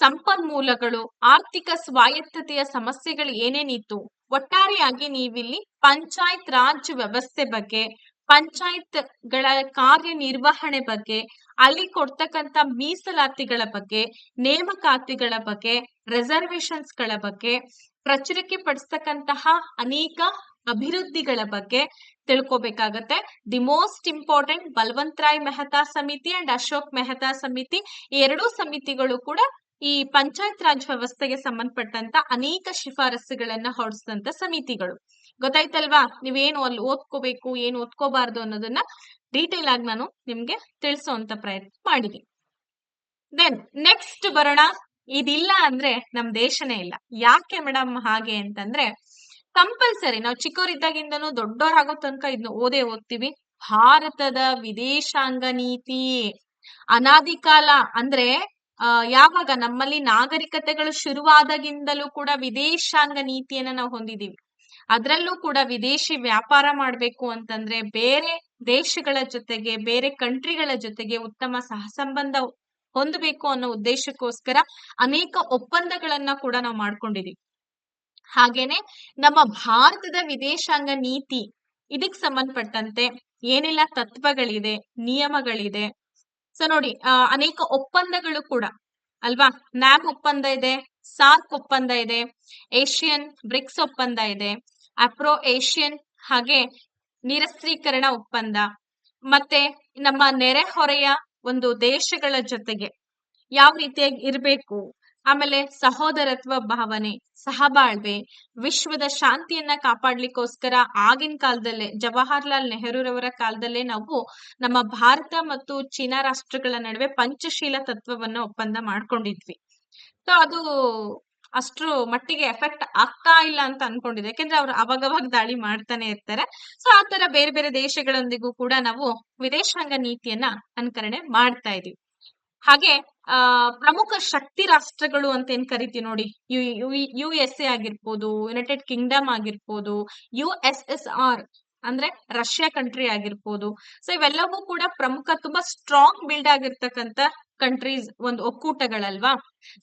ಸಂಪನ್ಮೂಲಗಳು, ಆರ್ಥಿಕ ಸ್ವಾಯತ್ತತೆಯ ಸಮಸ್ಯೆಗಳು ಏನೇನಿತ್ತು, ಒಟ್ಟಾರೆಯಾಗಿ ನೀವಿಲ್ಲಿ ಪಂಚಾಯತ್ ರಾಜ್ ವ್ಯವಸ್ಥೆ ಬಗ್ಗೆ, ಪಂಚಾಯತ್ ಗಳ ಕಾರ್ಯನಿರ್ವಹಣೆ ಬಗ್ಗೆ, ಅಲ್ಲಿ ಕೊಡ್ತಕ್ಕಂತ ಮೀಸಲಾತಿಗಳ ಬಗ್ಗೆ, ನೇಮಕಾತಿಗಳ ಬಗ್ಗೆ, ರಿಸರ್ವೇಶನ್ಸ್ ಗಳ ಬಗ್ಗೆ, ಪ್ರಚುರಕ್ಕೆ ಪಡಿಸ್ತಕ್ಕಂತಹ ಅನೇಕ ಅಭಿವೃದ್ಧಿಗಳ ಬಗ್ಗೆ ತಿಳ್ಕೊಬೇಕಾಗತ್ತೆ. ದಿ ಮೋಸ್ಟ್ ಇಂಪಾರ್ಟೆಂಟ್ ಬಲ್ವಂತರಾಯ್ ಮೆಹ್ತಾ ಸಮಿತಿ ಅಂಡ್ ಅಶೋಕ್ ಮೆಹ್ತಾ ಸಮಿತಿ, ಈ ಎರಡೂ ಸಮಿತಿಗಳು ಕೂಡ ಈ ಪಂಚಾಯತ್ ರಾಜ್ ವ್ಯವಸ್ಥೆಗೆ ಸಂಬಂಧಪಟ್ಟಂತ ಅನೇಕ ಶಿಫಾರಸುಗಳನ್ನ ಹೊರಡಿಸಿದಂತ ಸಮಿತಿಗಳು. ಗೊತ್ತಾಯ್ತಲ್ವಾ? ನೀವೇನು ಅಲ್ಲಿ ಓದ್ಕೋಬೇಕು, ಏನು ಓದ್ಕೋಬಾರ್ದು ಅನ್ನೋದನ್ನ ಡೀಟೇಲ್ ಆಗಿ ನಾನು ನಿಮ್ಗೆ ತಿಳಿಸುವಂತ ಪ್ರಯತ್ನ ಮಾಡಿದೀನಿ. ದೆನ್ ನೆಕ್ಸ್ಟ್ ಬರೋಣ. ಇದಿಲ್ಲ ಅಂದ್ರೆ ನಮ್ ದೇಶನೇ ಇಲ್ಲ. ಯಾಕೆ ಮೇಡಮ್ ಹಾಗೆ ಅಂತಂದ್ರೆ, ಕಂಪಲ್ಸರಿ ನಾವು ಚಿಕ್ಕವರಿದ್ದಾಗಿಂದನೂ ದೊಡ್ಡವರಾಗೋ ತನಕ ಇದನ್ನ ಓದ್ತೀವಿ. ಭಾರತದ ವಿದೇಶಾಂಗ ನೀತಿ ಅನಾದಿ ಕಾಲ ಅಂದ್ರೆ ಯಾವಾಗ ನಮ್ಮಲ್ಲಿ ನಾಗರಿಕತೆಗಳು ಶುರುವಾದಾಗಿಂದಲೂ ಕೂಡ ವಿದೇಶಾಂಗ ನೀತಿಯನ್ನ ನಾವು ಹೊಂದಿದೀವಿ. ಅದರಲ್ಲೂ ಕೂಡ ವಿದೇಶಿ ವ್ಯಾಪಾರ ಮಾಡ್ಬೇಕು ಅಂತಂದ್ರೆ ಬೇರೆ ದೇಶಗಳ ಜೊತೆಗೆ, ಬೇರೆ ಕಂಟ್ರಿಗಳ ಜೊತೆಗೆ ಉತ್ತಮ ಸಹಸಂಬಂಧ ಹೊಂದಬೇಕು ಅನ್ನೋ ಉದ್ದೇಶಕ್ಕೋಸ್ಕರ ಅನೇಕ ಒಪ್ಪಂದಗಳನ್ನ ಕೂಡ ನಾವು ಮಾಡ್ಕೊಂಡಿದೀವಿ. ಹಾಗೇನೆ ನಮ್ಮ ಭಾರತದ ವಿದೇಶಾಂಗ ನೀತಿ ಇದಕ್ ಸಂಬಂಧಪಟ್ಟಂತೆ ಏನೆಲ್ಲ ತತ್ವಗಳಿದೆ, ನಿಯಮಗಳಿದೆ. ಸೊ ನೋಡಿ, ಅನೇಕ ಒಪ್ಪಂದಗಳು ಕೂಡ ಅಲ್ವಾ. ನ್ಯಾಮ್ ಒಪ್ಪಂದ ಇದೆ, ಸಾರ್ಕ್ ಒಪ್ಪಂದ ಇದೆ, ಏಷ್ಯನ್ ಬ್ರಿಕ್ಸ್ ಒಪ್ಪಂದ ಇದೆ, ಅಪ್ರೋ ಏಷ್ಯನ್, ಹಾಗೆ ನಿರಸ್ತ್ರೀಕರಣ ಒಪ್ಪಂದ, ಮತ್ತೆ ನಮ್ಮ ನೆರೆಹೊರೆಯ ಒಂದು ದೇಶಗಳ ಜೊತೆಗೆ ಯಾವ ರೀತಿಯಾಗಿ ಇರ್ಬೇಕು, ಆಮೇಲೆ ಸಹೋದರತ್ವ ಭಾವನೆ, ಸಹಬಾಳ್ವೆ, ವಿಶ್ವದ ಶಾಂತಿಯನ್ನ ಕಾಪಾಡ್ಲಿಕ್ಕೋಸ್ಕರ ಆಗಿನ ಕಾಲದಲ್ಲೇ ಜವಾಹರ್ಲಾಲ್ ನೆಹರೂರವರ ಕಾಲದಲ್ಲೇ ನಾವು ನಮ್ಮ ಭಾರತ ಮತ್ತು ಚೀನಾ ರಾಷ್ಟ್ರಗಳ ನಡುವೆ ಪಂಚಶೀಲ ತತ್ವವನ್ನ ಒಪ್ಪಂದ ಮಾಡ್ಕೊಂಡಿದ್ವಿ. ಸೊ ಅದು ಅಷ್ಟ್ರ ಮಟ್ಟಿಗೆ ಎಫೆಕ್ಟ್ ಆಗ್ತಾ ಇಲ್ಲ ಅಂತ ಅನ್ಕೊಂಡಿದೆ, ಯಾಕೆಂದ್ರೆ ಅವ್ರು ಅವಾಗವಾಗ ದಾಳಿ ಮಾಡ್ತಾನೆ ಇರ್ತಾರೆ. ಸೊ ಆತರ ಬೇರೆ ಬೇರೆ ದೇಶಗಳೊಂದಿಗೂ ಕೂಡ ನಾವು ವಿದೇಶಾಂಗ ನೀತಿಯನ್ನ ಅನುಕರಣೆ ಮಾಡ್ತಾ ಇದೀವಿ. ಹಾಗೆ ಪ್ರಮುಖ ಶಕ್ತಿ ರಾಷ್ಟ್ರಗಳು ಅಂತ ಏನ್ ಕರಿತೀವಿ ನೋಡಿ, USA ಆಗಿರ್ಬೋದು, ಯುನೈಟೆಡ್ ಕಿಂಗ್ಡಮ್ ಆಗಿರ್ಬೋದು, USSR ಅಂದ್ರೆ ರಷ್ಯಾ ಕಂಟ್ರಿ ಆಗಿರ್ಬೋದು. ಸೊ ಇವೆಲ್ಲವೂ ಕೂಡ ಪ್ರಮುಖ ತುಂಬಾ ಸ್ಟ್ರಾಂಗ್ ಬಿಲ್ಡ್ ಆಗಿರ್ತಕ್ಕಂತ ಕಂಟ್ರೀಸ್, ಒಂದು ಒಕ್ಕೂಟಗಳಲ್ವಾ.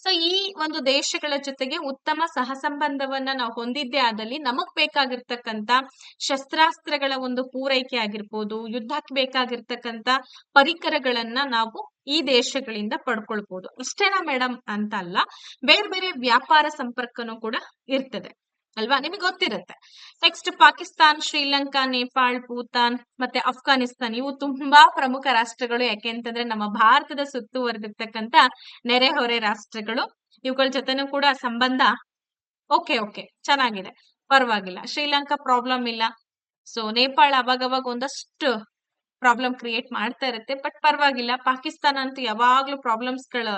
ಸೊ ಈ ಒಂದು ದೇಶಗಳ ಜೊತೆಗೆ ಉತ್ತಮ ಸಹಸಂಬಂಧವನ್ನ ನಾವು ಹೊಂದಿದ್ದೇ ಆದಲ್ಲಿ ನಮಗ್ ಬೇಕಾಗಿರ್ತಕ್ಕಂತ ಶಸ್ತ್ರಾಸ್ತ್ರಗಳ ಒಂದು ಪೂರೈಕೆ ಆಗಿರ್ಬೋದು, ಯುದ್ಧಕ್ಕೆ ಬೇಕಾಗಿರ್ತಕ್ಕಂತ ಪರಿಕರಗಳನ್ನ ನಾವು ಈ ದೇಶಗಳಿಂದ ಪಡ್ಕೊಳ್ಬಹುದು. ಅಷ್ಟೇನಾ ಮೇಡಮ್ ಅಂತ ಅಲ್ಲ, ಬೇರೆ ಬೇರೆ ವ್ಯಾಪಾರ ಸಂಪರ್ಕನೂ ಕೂಡ ಇರ್ತದೆ ಅಲ್ವಾ, ನಿಮಗೆ ಗೊತ್ತಿರುತ್ತೆ. ನೆಕ್ಸ್ಟ್ ಪಾಕಿಸ್ತಾನ್, ಶ್ರೀಲಂಕಾ, ನೇಪಾಳ್, ಭೂತಾನ್ ಮತ್ತೆ ಅಫ್ಘಾನಿಸ್ತಾನ್, ಇವು ತುಂಬಾ ಪ್ರಮುಖ ರಾಷ್ಟ್ರಗಳು. ಯಾಕೆ ಅಂತಂದ್ರೆ ನಮ್ಮ ಭಾರತದ ಸುತ್ತುವರೆದಿರ್ತಕ್ಕಂತ ನೆರೆಹೊರೆ ರಾಷ್ಟ್ರಗಳು. ಇವುಗಳ ಜೊತೆನೂ ಕೂಡ ಸಂಬಂಧ ಓಕೆ ಚೆನ್ನಾಗಿದೆ, ಪರವಾಗಿಲ್ಲ. ಶ್ರೀಲಂಕಾ ಪ್ರಾಬ್ಲಮ್ ಇಲ್ಲ, ಸೊ ನೇಪಾಳ ಅವಾಗವಾಗ ಒಂದಷ್ಟು ಪ್ರಾಬ್ಲಮ್ ಕ್ರಿಯೇಟ್ ಮಾಡ್ತಾ ಇರುತ್ತೆ. ಬಟ್ ಪರವಾಗಿಲ್ಲ, ಪಾಕಿಸ್ತಾನ ಅಂತೂ ಯಾವಾಗ್ಲೂ ಪ್ರಾಬ್ಲಮ್ಸ್ಗಳ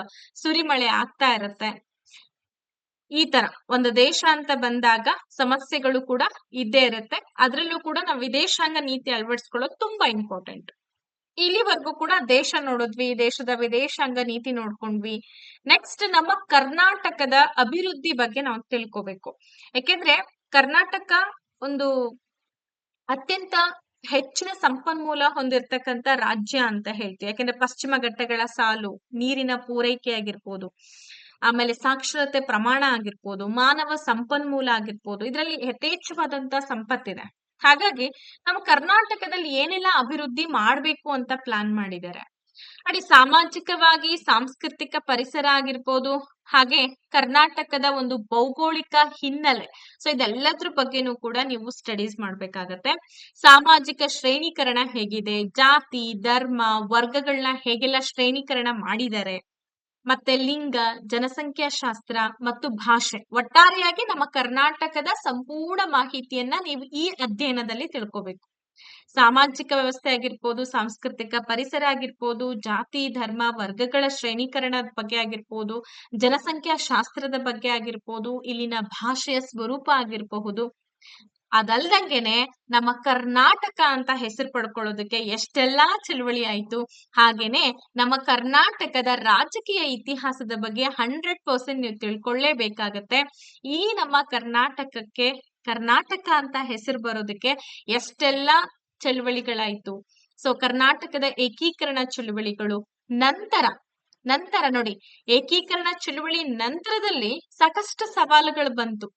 ಸುರಿಮಳೆ ಆಗ್ತಾ ಇರುತ್ತೆ. ಈ ತರ ಒಂದು ದೇಶ ಅಂತ ಬಂದಾಗ ಸಮಸ್ಯೆಗಳು ಕೂಡ ಇದ್ದೇ ಇರುತ್ತೆ. ಅದ್ರಲ್ಲೂ ಕೂಡ ನಾವು ವಿದೇಶಾಂಗ ನೀತಿ ಅಳವಡಿಸ್ಕೊಳ್ಳೋದು ತುಂಬಾ ಇಂಪಾರ್ಟೆಂಟ್. ಇಲ್ಲಿವರೆಗೂ ಕೂಡ ದೇಶ ನೋಡಿದ್ವಿ, ದೇಶದ ವಿದೇಶಾಂಗ ನೀತಿ ನೋಡ್ಕೊಂಡ್ವಿ. ನೆಕ್ಸ್ಟ್ ನಮ್ಮ ಕರ್ನಾಟಕದ ಅಭಿವೃದ್ಧಿ ಬಗ್ಗೆ ನಾವು ತಿಳ್ಕೋಬೇಕು. ಯಾಕೆಂದ್ರೆ ಕರ್ನಾಟಕ ಒಂದು ಅತ್ಯಂತ ಹೆಚ್ಚಿನ ಸಂಪನ್ಮೂಲ ಹೊಂದಿರತಕ್ಕಂತ ರಾಜ್ಯ ಅಂತ ಹೇಳ್ತೀವಿ. ಯಾಕೆಂದ್ರೆ ಪಶ್ಚಿಮ ಘಟ್ಟಗಳ ಸಾಲು, ನೀರಿನ ಪೂರೈಕೆ ಆಗಿರ್ಬೋದು, ಆಮೇಲೆ ಸಾಕ್ಷರತೆ ಪ್ರಮಾಣ ಆಗಿರ್ಬೋದು, ಮಾನವ ಸಂಪನ್ಮೂಲ ಆಗಿರ್ಬೋದು, ಇದರಲ್ಲಿ ಯಥೇಚ್ಛವಾದಂತ ಸಂಪತ್ತಿದೆ. ಹಾಗಾಗಿ ನಮ್ಮ ಕರ್ನಾಟಕದಲ್ಲಿ ಏನೆಲ್ಲ ಅಭಿವೃದ್ಧಿ ಮಾಡ್ಬೇಕು ಅಂತ ಪ್ಲಾನ್ ಮಾಡಿದ್ದಾರೆ. ನೋಡಿ, ಸಾಮಾಜಿಕವಾಗಿ ಸಾಂಸ್ಕೃತಿಕ ಪರಿಸರ ಆಗಿರ್ಬೋದು, ಹಾಗೆ ಕರ್ನಾಟಕದ ಒಂದು ಭೌಗೋಳಿಕ ಹಿನ್ನೆಲೆ, ಸೊ ಇದೆಲ್ಲದ್ರ ಬಗ್ಗೆನೂ ಕೂಡ ನೀವು ಸ್ಟಡೀಸ್ ಮಾಡ್ಬೇಕಾಗತ್ತೆ. ಸಾಮಾಜಿಕ ಶ್ರೇಣೀಕರಣ ಹೇಗಿದೆ, ಜಾತಿ, ಧರ್ಮ, ವರ್ಗಗಳನ್ನ ಹೇಗೆಲ್ಲ ಶ್ರೇಣೀಕರಣ ಮಾಡಿದ್ದಾರೆ, ಮತ್ತೆ ಲಿಂಗ, ಜನಸಂಖ್ಯಾ ಶಾಸ್ತ್ರ ಮತ್ತು ಭಾಷೆ, ಒಟ್ಟಾರೆಯಾಗಿ ನಮ್ಮ ಕರ್ನಾಟಕದ ಸಂಪೂರ್ಣ ಮಾಹಿತಿಯನ್ನ ನೀವು ಈ ಅಧ್ಯಯನದಲ್ಲಿ ತಿಳ್ಕೋಬೇಕು. ಸಾಮಾಜಿಕ ವ್ಯವಸ್ಥೆ ಆಗಿರ್ಬೋದು, ಸಾಂಸ್ಕೃತಿಕ ಪರಿಸರ ಆಗಿರ್ಬೋದು, ಜಾತಿ, ಧರ್ಮ, ವರ್ಗಗಳ ಶ್ರೇಣೀಕರಣದ ಬಗ್ಗೆ ಆಗಿರ್ಬೋದು, ಜನಸಂಖ್ಯಾ ಶಾಸ್ತ್ರದ ಬಗ್ಗೆ ಆಗಿರ್ಬೋದು, ಇಲ್ಲಿನ ಭಾಷೆಯ ಸ್ವರೂಪ ಆಗಿರಬಹುದು. ಅದಲ್ದಂಗೆನೆ ನಮ್ಮ ಕರ್ನಾಟಕ ಅಂತ ಹೆಸರು ಪಡ್ಕೊಳ್ಳೋದಕ್ಕೆ ಎಷ್ಟೆಲ್ಲಾ ಚಳವಳಿ ಆಯ್ತು. ಹಾಗೇನೆ ನಮ್ಮ ಕರ್ನಾಟಕದ ರಾಜಕೀಯ ಇತಿಹಾಸದ ಬಗ್ಗೆ 100% ನೀವು ತಿಳ್ಕೊಳ್ಳೇಬೇಕಾಗತ್ತೆ. ಈ ನಮ್ಮ ಕರ್ನಾಟಕಕ್ಕೆ ಕರ್ನಾಟಕ ಅಂತ ಹೆಸರು ಬರೋದಕ್ಕೆ ಎಷ್ಟೆಲ್ಲಾ ಚಳವಳಿಗಳಾಯ್ತು. ಸೊ ಕರ್ನಾಟಕದ ಏಕೀಕರಣ ಚಳುವಳಿಗಳು, ನಂತರ ನೋಡಿ, ಏಕೀಕರಣ ಚಳುವಳಿ ನಂತರದಲ್ಲಿ ಸಾಕಷ್ಟು ಸವಾಲುಗಳು ಬಂತು.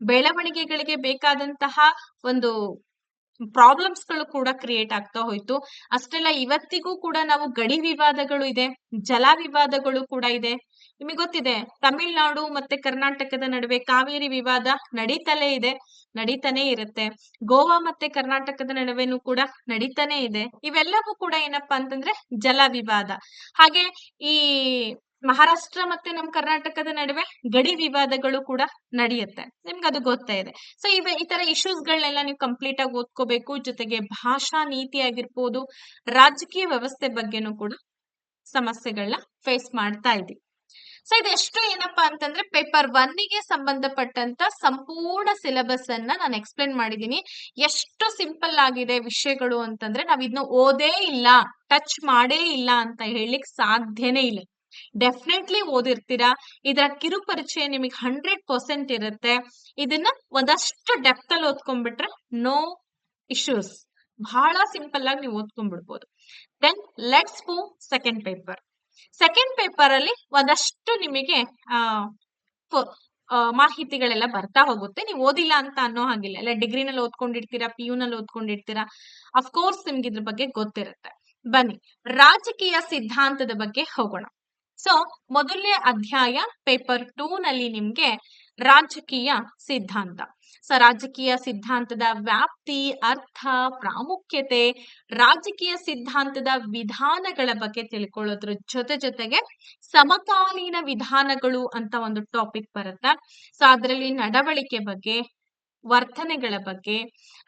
ಬೆಳವಣಿಗೆಗಳಿಗೆ ಬೇಕಾದಂತಹ ಒಂದು ಪ್ರಾಬ್ಲಮ್ಸ್ ಗಳು ಕೂಡ ಕ್ರಿಯೇಟ್ ಆಗ್ತಾ ಹೋಯ್ತು. ಅಷ್ಟೆಲ್ಲ ಇವತ್ತಿಗೂ ಕೂಡ ನಾವು ಗಡಿ ವಿವಾದಗಳು ಇದೆ, ಜಲ ವಿವಾದಗಳು ಕೂಡ ಇದೆ. ನಿಮಗೆ ಗೊತ್ತಿದೆ, ತಮಿಳ್ನಾಡು ಮತ್ತೆ ಕರ್ನಾಟಕದ ನಡುವೆ ಕಾವೇರಿ ವಿವಾದ ನಡೀತಾನೆ ಇರುತ್ತೆ. ಗೋವಾ ಮತ್ತೆ ಕರ್ನಾಟಕದ ನಡುವೆನೂ ಕೂಡ ನಡೀತಾನೆ ಇದೆ. ಇವೆಲ್ಲವೂ ಕೂಡ ಏನಪ್ಪಾ ಅಂತಂದ್ರೆ ಜಲ ವಿವಾದ. ಹಾಗೆ ಈ ಮಹಾರಾಷ್ಟ್ರ ಮತ್ತೆ ನಮ್ ಕರ್ನಾಟಕದ ನಡುವೆ ಗಡಿ ವಿವಾದಗಳು ಕೂಡ ನಡೆಯುತ್ತೆ. ನಿಮ್ಗೆ ಅದು ಗೊತ್ತೇ ಇದೆ. ಸೊ ಈ ತರ ಇಶ್ಯೂಸ್ ಗಳನ್ನೆಲ್ಲ ನೀವು ಕಂಪ್ಲೀಟ್ ಆಗಿ ಓದ್ಕೋಬೇಕು. ಜೊತೆಗೆ ಭಾಷಾ ನೀತಿ ಆಗಿರ್ಬೋದು, ರಾಜಕೀಯ ವ್ಯವಸ್ಥೆ ಬಗ್ಗೆನೂ ಕೂಡ ಸಮಸ್ಯೆಗಳನ್ನ ಫೇಸ್ ಮಾಡ್ತಾ ಇದೀವಿ. ಸೊ ಇದೆಷ್ಟು ಏನಪ್ಪಾ ಅಂತಂದ್ರೆ ಪೇಪರ್ 1 ಗೆ ಸಂಬಂಧಪಟ್ಟಂತ ಸಂಪೂರ್ಣ ಸಿಲೆಬಸ್ ಅನ್ನ ನಾನು ಎಕ್ಸ್ಪ್ಲೇನ್ ಮಾಡಿದೀನಿ. ಎಷ್ಟು ಸಿಂಪಲ್ ಆಗಿದೆ ವಿಷಯಗಳು ಅಂತಂದ್ರೆ ನಾವ್ ಇದನ್ನ ಓದೇ ಇಲ್ಲ, ಟಚ್ ಮಾಡೇ ಇಲ್ಲ ಅಂತ ಹೇಳಲಿಕ್ಕೆ ಸಾಧ್ಯನೇ ಇಲ್ಲ. ಡೆಫಿನೆಟ್ಲಿ ಓದಿರ್ತೀರಾ. ಇದರ ಕಿರು ಪರಿಚಯ ನಿಮಗೆ 100% ಇರುತ್ತೆ. ಇದನ್ನ ಒಂದಷ್ಟು ಡೆಪ್ತ್ ಅಲ್ಲಿ ಓದ್ಕೊಂಡ್ಬಿಟ್ರೆ ನೋ ಇಶ್ಯೂಸ್, ಬಹಳ ಸಿಂಪಲ್ ಆಗಿ ನೀವು ಓದ್ಕೊಂಡ್ಬಿಡ್ಬೋದು. Then let's move second paper. Second paper ಅಲ್ಲಿ ಒಂದಷ್ಟು ನಿಮಗೆ ಮಾಹಿತಿಗಳೆಲ್ಲ ಬರ್ತಾ ಹೋಗುತ್ತೆ. ನೀವು ಓದಿಲ್ಲ ಅಂತ ಅನ್ನೋ ಹಾಗಿಲ್ಲ. ಇಲ್ಲ ಡಿಗ್ರಿನಲ್ಲಿ ಓದ್ಕೊಂಡಿರ್ತೀರಾ, PU ನಲ್ಲಿ ಓದ್ಕೊಂಡಿರ್ತೀರಾ, ಅಫ್ಕೋರ್ಸ್ ನಿಮ್ಗೆ ಇದ್ರ ಬಗ್ಗೆ ಗೊತ್ತಿರುತ್ತೆ. ಬನ್ನಿ ರಾಜಕೀಯ ಸಿದ್ಧಾಂತದ ಬಗ್ಗೆ ಹೋಗೋಣ. ಸೊ ಮೊದಲನೇ ಅಧ್ಯಾಯ ಪೇಪರ್ 2 ನಲ್ಲಿ ನಿಮ್ಗೆ ರಾಜಕೀಯ ಸಿದ್ಧಾಂತ. ಸೊ ರಾಜಕೀಯ ಸಿದ್ಧಾಂತದ ವ್ಯಾಪ್ತಿ, ಅರ್ಥ, ಪ್ರಾಮುಖ್ಯತೆ, ರಾಜಕೀಯ ಸಿದ್ಧಾಂತದ ವಿಧಾನಗಳ ಬಗ್ಗೆ ತಿಳ್ಕೊಳ್ಳೋದ್ರ ಜೊತೆಗೆ ಸಮಕಾಲೀನ ವಿಧಾನಗಳು ಅಂತ ಒಂದು ಟಾಪಿಕ್ ಬರುತ್ತೆ. ಸೊ ಅದರಲ್ಲಿ ನಡವಳಿಕೆ ಬಗ್ಗೆ, ವರ್ತನೆಗಳ ಬಗ್ಗೆ,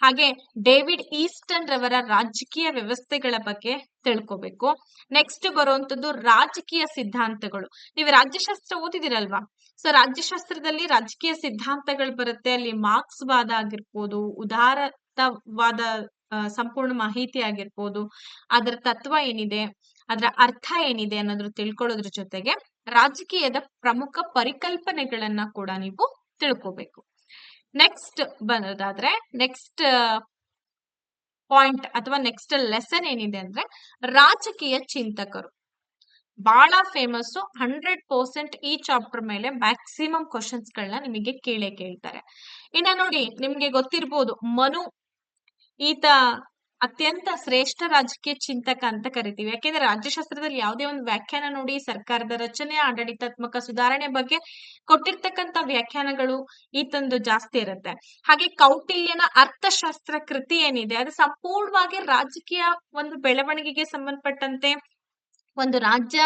ಹಾಗೆ ಡೇವಿಡ್ ಈಸ್ಟನ್ ರವರ ರಾಜಕೀಯ ವ್ಯವಸ್ಥೆಗಳ ಬಗ್ಗೆ ತಿಳ್ಕೊಬೇಕು. ನೆಕ್ಸ್ಟ್ ಬರುವಂತದ್ದು ರಾಜಕೀಯ ಸಿದ್ಧಾಂತಗಳು. ನೀವು ರಾಜ್ಯಶಾಸ್ತ್ರ ಓದಿದಿರಲ್ವಾ? ಸೊ ರಾಜ್ಯಶಾಸ್ತ್ರದಲ್ಲಿ ರಾಜಕೀಯ ಸಿದ್ಧಾಂತಗಳು ಬರುತ್ತೆ. ಅಲ್ಲಿ ಮಾರ್ಕ್ಸ್ ವಾದ ಆಗಿರ್ಬೋದು, ಉದಾರವಾದ ಸಂಪೂರ್ಣ ಮಾಹಿತಿ ಆಗಿರ್ಬೋದು, ಅದರ ತತ್ವ ಏನಿದೆ, ಅದರ ಅರ್ಥ ಏನಿದೆ ಅನ್ನೋದ್ರ ತಿಳ್ಕೊಳ್ಳೋದ್ರ ಜೊತೆಗೆ ರಾಜಕೀಯದ ಪ್ರಮುಖ ಪರಿಕಲ್ಪನೆಗಳನ್ನ ಕೂಡ ನೀವು ತಿಳ್ಕೋಬೇಕು. ನೆಕ್ಸ್ಟ್ ಬರೋದಾದ್ರೆ ನೆಕ್ಸ್ಟ್ ಪಾಯಿಂಟ್ ಅಥವಾ ನೆಕ್ಸ್ಟ್ ಲೆಸನ್ ಏನಿದೆ ಅಂದ್ರೆ ರಾಜಕೀಯ ಚಿಂತಕರು. ಬಹಳ ಫೇಮಸ್. 100% ಈ ಚಾಪ್ಟರ್ ಮೇಲೆ ಮ್ಯಾಕ್ಸಿಮಮ್ ಕ್ವಶನ್ಸ್ ಗಳನ್ನ ನಿಮಗೆ ಕೇಳ್ತಾರೆ. ಇನ್ನ ನೋಡಿ, ನಿಮ್ಗೆ ಗೊತ್ತಿರ್ಬೋದು, ಮನು ಈತ ಅತ್ಯಂತ ಶ್ರೇಷ್ಠ ರಾಜಕೀಯ ಚಿಂತಕ ಅಂತ ಕರಿತೀವಿ. ಯಾಕೆಂದ್ರೆ ರಾಜ್ಯಶಾಸ್ತ್ರದಲ್ಲಿ ಯಾವುದೇ ಒಂದು ವ್ಯಾಖ್ಯಾನ ನೋಡಿ, ಸರ್ಕಾರದ ರಚನೆ, ಆಡಳಿತಾತ್ಮಕ ಸುಧಾರಣೆ ಬಗ್ಗೆ ಕೊಟ್ಟಿರ್ತಕ್ಕಂಥ ವ್ಯಾಖ್ಯಾನಗಳು ಈತಂದು ಜಾಸ್ತಿ ಇರುತ್ತೆ. ಹಾಗೆ ಕೌಟಿಲ್ಯನ ಅರ್ಥಶಾಸ್ತ್ರ ಕೃತಿ ಏನಿದೆ ಅದು ಸಂಪೂರ್ಣವಾಗಿ ರಾಜಕೀಯ ಒಂದು ಬೆಳವಣಿಗೆಗೆ ಸಂಬಂಧಪಟ್ಟಂತೆ, ಒಂದು ರಾಜ್ಯ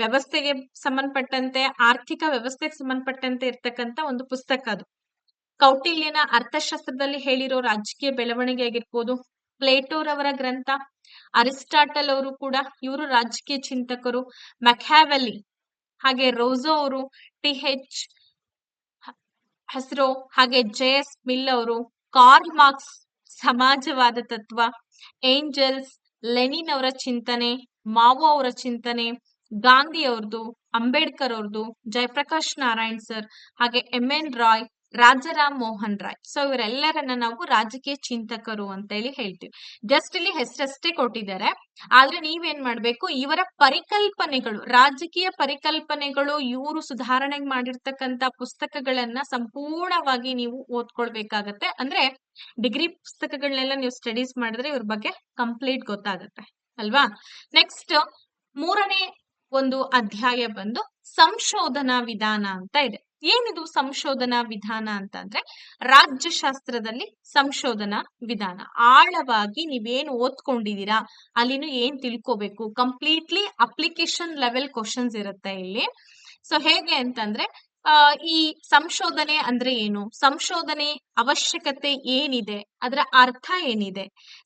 ವ್ಯವಸ್ಥೆಗೆ ಸಂಬಂಧಪಟ್ಟಂತೆ, ಆರ್ಥಿಕ ವ್ಯವಸ್ಥೆಗೆ ಸಂಬಂಧಪಟ್ಟಂತೆ ಇರ್ತಕ್ಕಂಥ ಒಂದು ಪುಸ್ತಕ ಅದು. ಕೌಟಿಲ್ಯನ ಅರ್ಥಶಾಸ್ತ್ರದಲ್ಲಿ ಹೇಳಿರೋ ರಾಜಕೀಯ ಬೆಳವಣಿಗೆ ಆಗಿರ್ಬೋದು, ಪ್ಲೇಟೋರವರ ಗ್ರಂಥ, ಅರಿಸ್ಟಾಟಲ್ ಅವರು ಕೂಡ ಇವರು ರಾಜಕೀಯ ಚಿಂತಕರು, ಮೆಕ್ಯಾವೆಲಿ, ಹಾಗೆ ರೋಸೋ ಅವರು, ಟಿ.ಎಚ್. ಹಸ್ರೋ, ಹಾಗೆ ಜೆ.ಎಸ್. ಮಿಲ್ ಅವರು, ಕಾರ್ಲ್ ಮಾರ್ಕ್ಸ್ ಸಮಾಜವಾದ ತತ್ವ, ಏಂಜಲ್ಸ್, ಲೆನಿನ್ ಅವರ ಚಿಂತನೆ, ಮಾವೋ ಅವರ ಚಿಂತನೆ, ಗಾಂಧಿ ಅವ್ರದ್ದು, ಅಂಬೇಡ್ಕರ್ ಅವ್ರದ್ದು, ಜಯಪ್ರಕಾಶ್ ನಾರಾಯಣ್ ಸರ್, ಹಾಗೆ ಎಂ.ಎನ್. ರಾಯ್, ರಾಜಾರಾಮ್ ಮೋಹನ್ ರಾಯ್. ಸೊ ಇವರೆಲ್ಲರನ್ನ ನಾವು ರಾಜಕೀಯ ಚಿಂತಕರು ಅಂತ ಹೇಳಿ ಹೇಳ್ತೀವಿ. ಜಸ್ಟ್ ಇಲ್ಲಿ ಹೆಸರಷ್ಟೇ ಕೊಟ್ಟಿದ್ದಾರೆ, ಆದ್ರೆ ನೀವೇನ್ ಮಾಡ್ಬೇಕು, ಇವರ ಪರಿಕಲ್ಪನೆಗಳು, ರಾಜಕೀಯ ಪರಿಕಲ್ಪನೆಗಳು, ಇವರು ಸುಧಾರಣೆ ಮಾಡಿರ್ತಕ್ಕಂತ ಪುಸ್ತಕಗಳನ್ನ ಸಂಪೂರ್ಣವಾಗಿ ನೀವು ಓದ್ಕೊಳ್ಬೇಕಾಗತ್ತೆ. ಅಂದ್ರೆ ಡಿಗ್ರಿ ಪುಸ್ತಕಗಳನ್ನೆಲ್ಲ ನೀವು ಸ್ಟಡೀಸ್ ಮಾಡಿದ್ರೆ ಇವ್ರ ಬಗ್ಗೆ ಕಂಪ್ಲೀಟ್ ಗೊತ್ತಾಗತ್ತೆ ಅಲ್ವಾ. ನೆಕ್ಸ್ಟ್ ಮೂರನೇ ಒಂದು ಅಧ್ಯಾಯ ಬಂದು ಸಂಶೋಧನಾ ವಿಧಾನ ಅಂತ ಇದೆ. ಏನಿದು ಸಂಶೋಧನಾ ವಿಧಾನ ಅಂತಂದ್ರೆ ರಾಜ್ಯಶಾಸ್ತ್ರದಲ್ಲಿ ಸಂಶೋಧನಾ ವಿಧಾನ. ಆಳವಾಗಿ ನೀವೇನು ಓದ್ಕೊಂಡಿದೀರಾ ಅಲ್ಲಿನೂ ಏನ್ ತಿಳ್ಕೋಬೇಕು, ಕಂಪ್ಲೀಟ್ಲಿ ಅಪ್ಲಿಕೇಶನ್ ಲೆವೆಲ್ ಕ್ವಶನ್ಸ್ ಇರುತ್ತೆ ಇಲ್ಲಿ. ಸೊ ಹೇಗೆ ಅಂತಂದ್ರೆ ಈ ಸಂಶೋಧನೆ ಅಂದ್ರೆ ಏನು, ಸಂಶೋಧನೆ ಅವಶ್ಯಕತೆ ಏನಿದೆ, ಅದರ ಅರ್ಥ ಏನಿದೆ,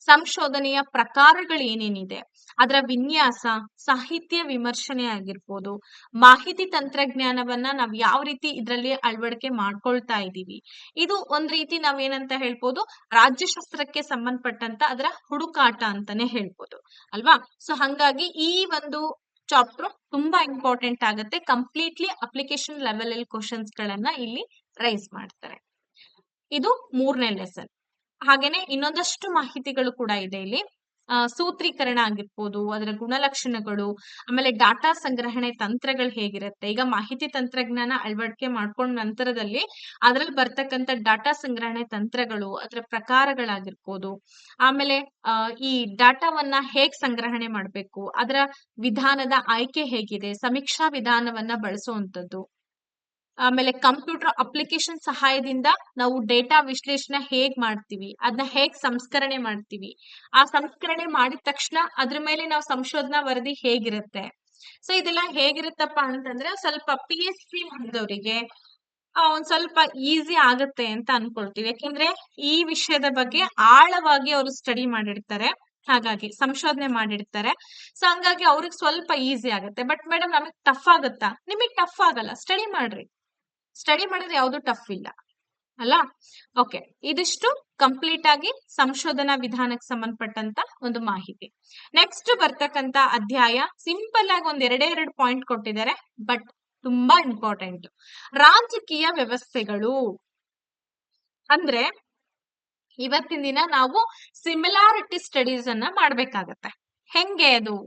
ಸಂಶೋಧನೆಯ ಪ್ರಕಾರಗಳು ಏನೇನಿದೆ, ಅದರ ವಿನ್ಯಾಸ, ಸಾಹಿತ್ಯ ವಿಮರ್ಶನೆ ಆಗಿರ್ಬೋದು, ಮಾಹಿತಿ ತಂತ್ರಜ್ಞಾನವನ್ನ ನಾವ್ ಯಾವ ರೀತಿ ಇದ್ರಲ್ಲಿ ಅಳವಡಿಕೆ ಮಾಡ್ಕೊಳ್ತಾ ಇದೀವಿ, ಇದು ಒಂದ್ ರೀತಿ ನಾವೇನಂತ ಹೇಳ್ಬೋದು, ರಾಜ್ಯಶಾಸ್ತ್ರಕ್ಕೆ ಸಂಬಂಧಪಟ್ಟಂತ ಅದರ ಹುಡುಕಾಟ ಅಂತಾನೆ ಹೇಳ್ಬೋದು ಅಲ್ವಾ. ಸೊ ಹಂಗಾಗಿ ಈ ಒಂದು ಚಾಪ್ಟರ್ ತುಂಬಾ ಇಂಪಾರ್ಟೆಂಟ್ ಆಗುತ್ತೆ. ಕಂಪ್ಲೀಟ್ಲಿ ಅಪ್ಲಿಕೇಶನ್ ಲೆವೆಲ್ ಅಲ್ಲಿ ಕ್ವಶನ್ಸ್ ಗಳನ್ನ ಇಲ್ಲಿ ರೈಸ್ ಮಾಡ್ತಾರೆ. ಇದು ಮೂರನೇ ಲೆಸನ್. ಹಾಗೇನೆ ಇನ್ನೊಂದಷ್ಟು ಮಾಹಿತಿಗಳು ಕೂಡ ಇದೆ ಇಲ್ಲಿ. ಸೂತ್ರೀಕರಣ ಆಗಿರ್ಬೋದು, ಅದರ ಗುಣಲಕ್ಷಣಗಳು, ಆಮೇಲೆ ಡಾಟಾ ಸಂಗ್ರಹಣೆ ತಂತ್ರಗಳು ಹೇಗಿರುತ್ತೆ. ಈಗ ಮಾಹಿತಿ ತಂತ್ರಜ್ಞಾನ ಅಳವಡಿಕೆ ಮಾಡ್ಕೊಂಡ ನಂತರದಲ್ಲಿ ಅದ್ರಲ್ಲಿ ಬರ್ತಕ್ಕಂಥ ಡಾಟಾ ಸಂಗ್ರಹಣೆ ತಂತ್ರಗಳು, ಅದರ ಪ್ರಕಾರಗಳಾಗಿರ್ಬೋದು, ಆಮೇಲೆ ಈ ಡಾಟಾವನ್ನ ಹೇಗ್ ಸಂಗ್ರಹಣೆ ಮಾಡ್ಬೇಕು, ಅದರ ವಿಧಾನದ ಆಯ್ಕೆ ಹೇಗಿದೆ, ಸಮೀಕ್ಷಾ ವಿಧಾನವನ್ನ ಬಳಸುವಂತದ್ದು, ಆಮೇಲೆ ಕಂಪ್ಯೂಟರ್ ಅಪ್ಲಿಕೇಶನ್ ಸಹಾಯದಿಂದ ನಾವು ಡೇಟಾ ವಿಶ್ಲೇಷಣೆ ಹೇಗ್ ಮಾಡ್ತೀವಿ, ಅದನ್ನ ಹೇಗ್ ಸಂಸ್ಕರಣೆ ಮಾಡ್ತೀವಿ, ಆ ಸಂಸ್ಕರಣೆ ಮಾಡಿದ ತಕ್ಷಣ ಅದ್ರ ಮೇಲೆ ನಾವು ಸಂಶೋಧನಾ ವರದಿ ಹೇಗಿರುತ್ತೆ. ಸೊ ಇದೆಲ್ಲ ಹೇಗಿರುತ್ತಪ್ಪ ಅಂತಂದ್ರೆ ಸ್ವಲ್ಪ PhD ಮಾಡಿದವರಿಗೆ ಒಂದ್ ಸ್ವಲ್ಪ ಈಸಿ ಆಗುತ್ತೆ ಅಂತ ಅನ್ಕೊಳ್ತೀವಿ. ಯಾಕೆಂದ್ರೆ ಈ ವಿಷಯದ ಬಗ್ಗೆ ಆಳವಾಗಿ ಅವರು ಸ್ಟಡಿ ಮಾಡಿರ್ತಾರೆ, ಹಾಗಾಗಿ ಸಂಶೋಧನೆ ಮಾಡಿರ್ತಾರೆ. ಸೊ ಹಂಗಾಗಿ ಅವ್ರಿಗೆ ಸ್ವಲ್ಪ ಈಸಿ ಆಗುತ್ತೆ. ಬಟ್ ಮೇಡಮ್ ನಮಗ್ ಟಫ್ ಆಗುತ್ತಾ? ನಿಮಗ್ ಟಫ್ ಆಗಲ್ಲ, ಸ್ಟಡಿ ಮಾಡ್ರಿ. ಸ್ಟಡಿ ಮಾಡಿದ್ರೆ ಯಾವ್ದು ಟಫ್ ಇಲ್ಲ ಅಲ್ಲ. ಓಕೆ, ಇದಿಷ್ಟು ಕಂಪ್ಲೀಟ್ ಆಗಿ ಸಂಶೋಧನಾ ವಿಧಾನಕ್ಕೆ ಸಂಬಂಧಪಟ್ಟಂತ ಒಂದು ಮಾಹಿತಿ. ನೆಕ್ಸ್ಟ್ ಬರ್ತಕ್ಕಂತ ಅಧ್ಯಾಯ ಸಿಂಪಲ್ ಆಗಿ ಒಂದ್ ಎರಡೇ ಪಾಯಿಂಟ್ ಕೊಟ್ಟಿದ್ದಾರೆ, ಬಟ್ ತುಂಬಾ ಇಂಪಾರ್ಟೆಂಟ್. ರಾಜಕೀಯ ವ್ಯವಸ್ಥೆಗಳು ಅಂದ್ರೆ ಇವತ್ತಿನ ದಿನ ನಾವು ಸಿಮಿಲಾರಿಟಿ ಸ್ಟಡೀಸ್ ಅನ್ನ ಮಾಡ್ಬೇಕಾಗತ್ತೆ. ಹೆಂಗೆ ಅದು?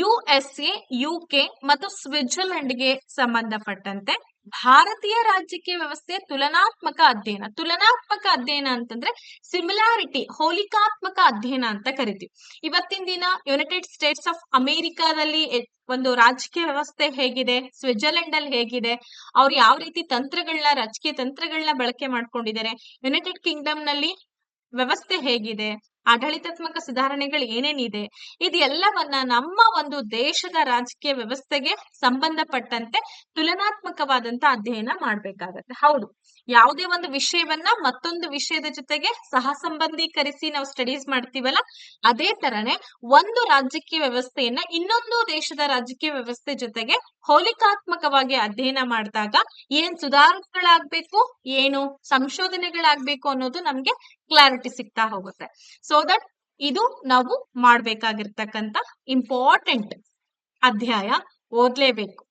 USA, UK ಮತ್ತು ಸ್ವಿಟ್ಜರ್ಲೆಂಡ್ಗೆ ಸಂಬಂಧಪಟ್ಟಂತೆ ಭಾರತೀಯ ರಾಜಕೀಯ ವ್ಯವಸ್ಥೆಯ ತುಲನಾತ್ಮಕ ಅಧ್ಯಯನ. ತುಲನಾತ್ಮಕ ಅಧ್ಯಯನ ಅಂತಂದ್ರೆ ಸಿಮಿಲಾರಿಟಿ, ಹೋಲಿಕಾತ್ಮಕ ಅಧ್ಯಯನ ಅಂತ ಕರಿತೀವಿ. ಇವತ್ತಿನ ದಿನ ಯುನೈಟೆಡ್ ಸ್ಟೇಟ್ಸ್ ಆಫ್ ಅಮೆರಿಕಾದಲ್ಲಿ ಒಂದು ರಾಜಕೀಯ ವ್ಯವಸ್ಥೆ ಹೇಗಿದೆ, ಸ್ವಿಟ್ಜರ್ಲೆಂಡ್ ಅಲ್ಲಿ ಹೇಗಿದೆ, ಅವ್ರು ಯಾವ ರೀತಿ ತಂತ್ರಗಳನ್ನ, ರಾಜಕೀಯ ತಂತ್ರಗಳನ್ನ ಬಳಕೆ ಮಾಡ್ಕೊಂಡಿದ್ದಾರೆ, ಯುನೈಟೆಡ್ ಕಿಂಗ್ಡಮ್ ನಲ್ಲಿ ವ್ಯವಸ್ಥೆ ಹೇಗಿದೆ, ಆಡಳಿತಾತ್ಮಕ ಸುಧಾರಣೆಗಳು ಏನೇನಿದೆ, ಇದೆಲ್ಲವನ್ನ ನಮ್ಮ ಒಂದು ದೇಶದ ರಾಜಕೀಯ ವ್ಯವಸ್ಥೆಗೆ ಸಂಬಂಧಪಟ್ಟಂತೆ ತುಲನಾತ್ಮಕವಾದಂತ ಅಧ್ಯಯನ ಮಾಡ್ಬೇಕಾಗತ್ತೆ. ಹೌದು, ಯಾವುದೇ ಒಂದು ವಿಷಯವನ್ನ ಮತ್ತೊಂದು ವಿಷಯದ ಜೊತೆಗೆ ಸಹ ಸಂಬಂಧೀಕರಿಸಿ ನಾವು ಸ್ಟಡೀಸ್ ಮಾಡ್ತೀವಲ್ಲ, ಅದೇ ತರನೇ ಒಂದು ರಾಜಕೀಯ ವ್ಯವಸ್ಥೆಯನ್ನ ಇನ್ನೊಂದು ದೇಶದ ರಾಜಕೀಯ ವ್ಯವಸ್ಥೆ ಜೊತೆಗೆ ಹೋಲಿಕಾತ್ಮಕವಾಗಿ ಅಧ್ಯಯನ ಮಾಡಿದಾಗ ಏನ್ ಸುಧಾರಣೆಗಳಾಗ್ಬೇಕು, ಏನು ಸಂಶೋಧನೆಗಳಾಗ್ಬೇಕು ಅನ್ನೋದು ನಮ್ಗೆ ಕ್ಲಾರಿಟಿ ಸಿಗ್ತಾ ಹೋಗುತ್ತೆ. ಸೊ ದಟ್ ಇದು ನಾವು ಮಾಡ್ಬೇಕಾಗಿರ್ತಕ್ಕಂತ ಇಂಪಾರ್ಟೆಂಟ್ ಅಧ್ಯಾಯ, ಓದ್ಲೇಬೇಕು.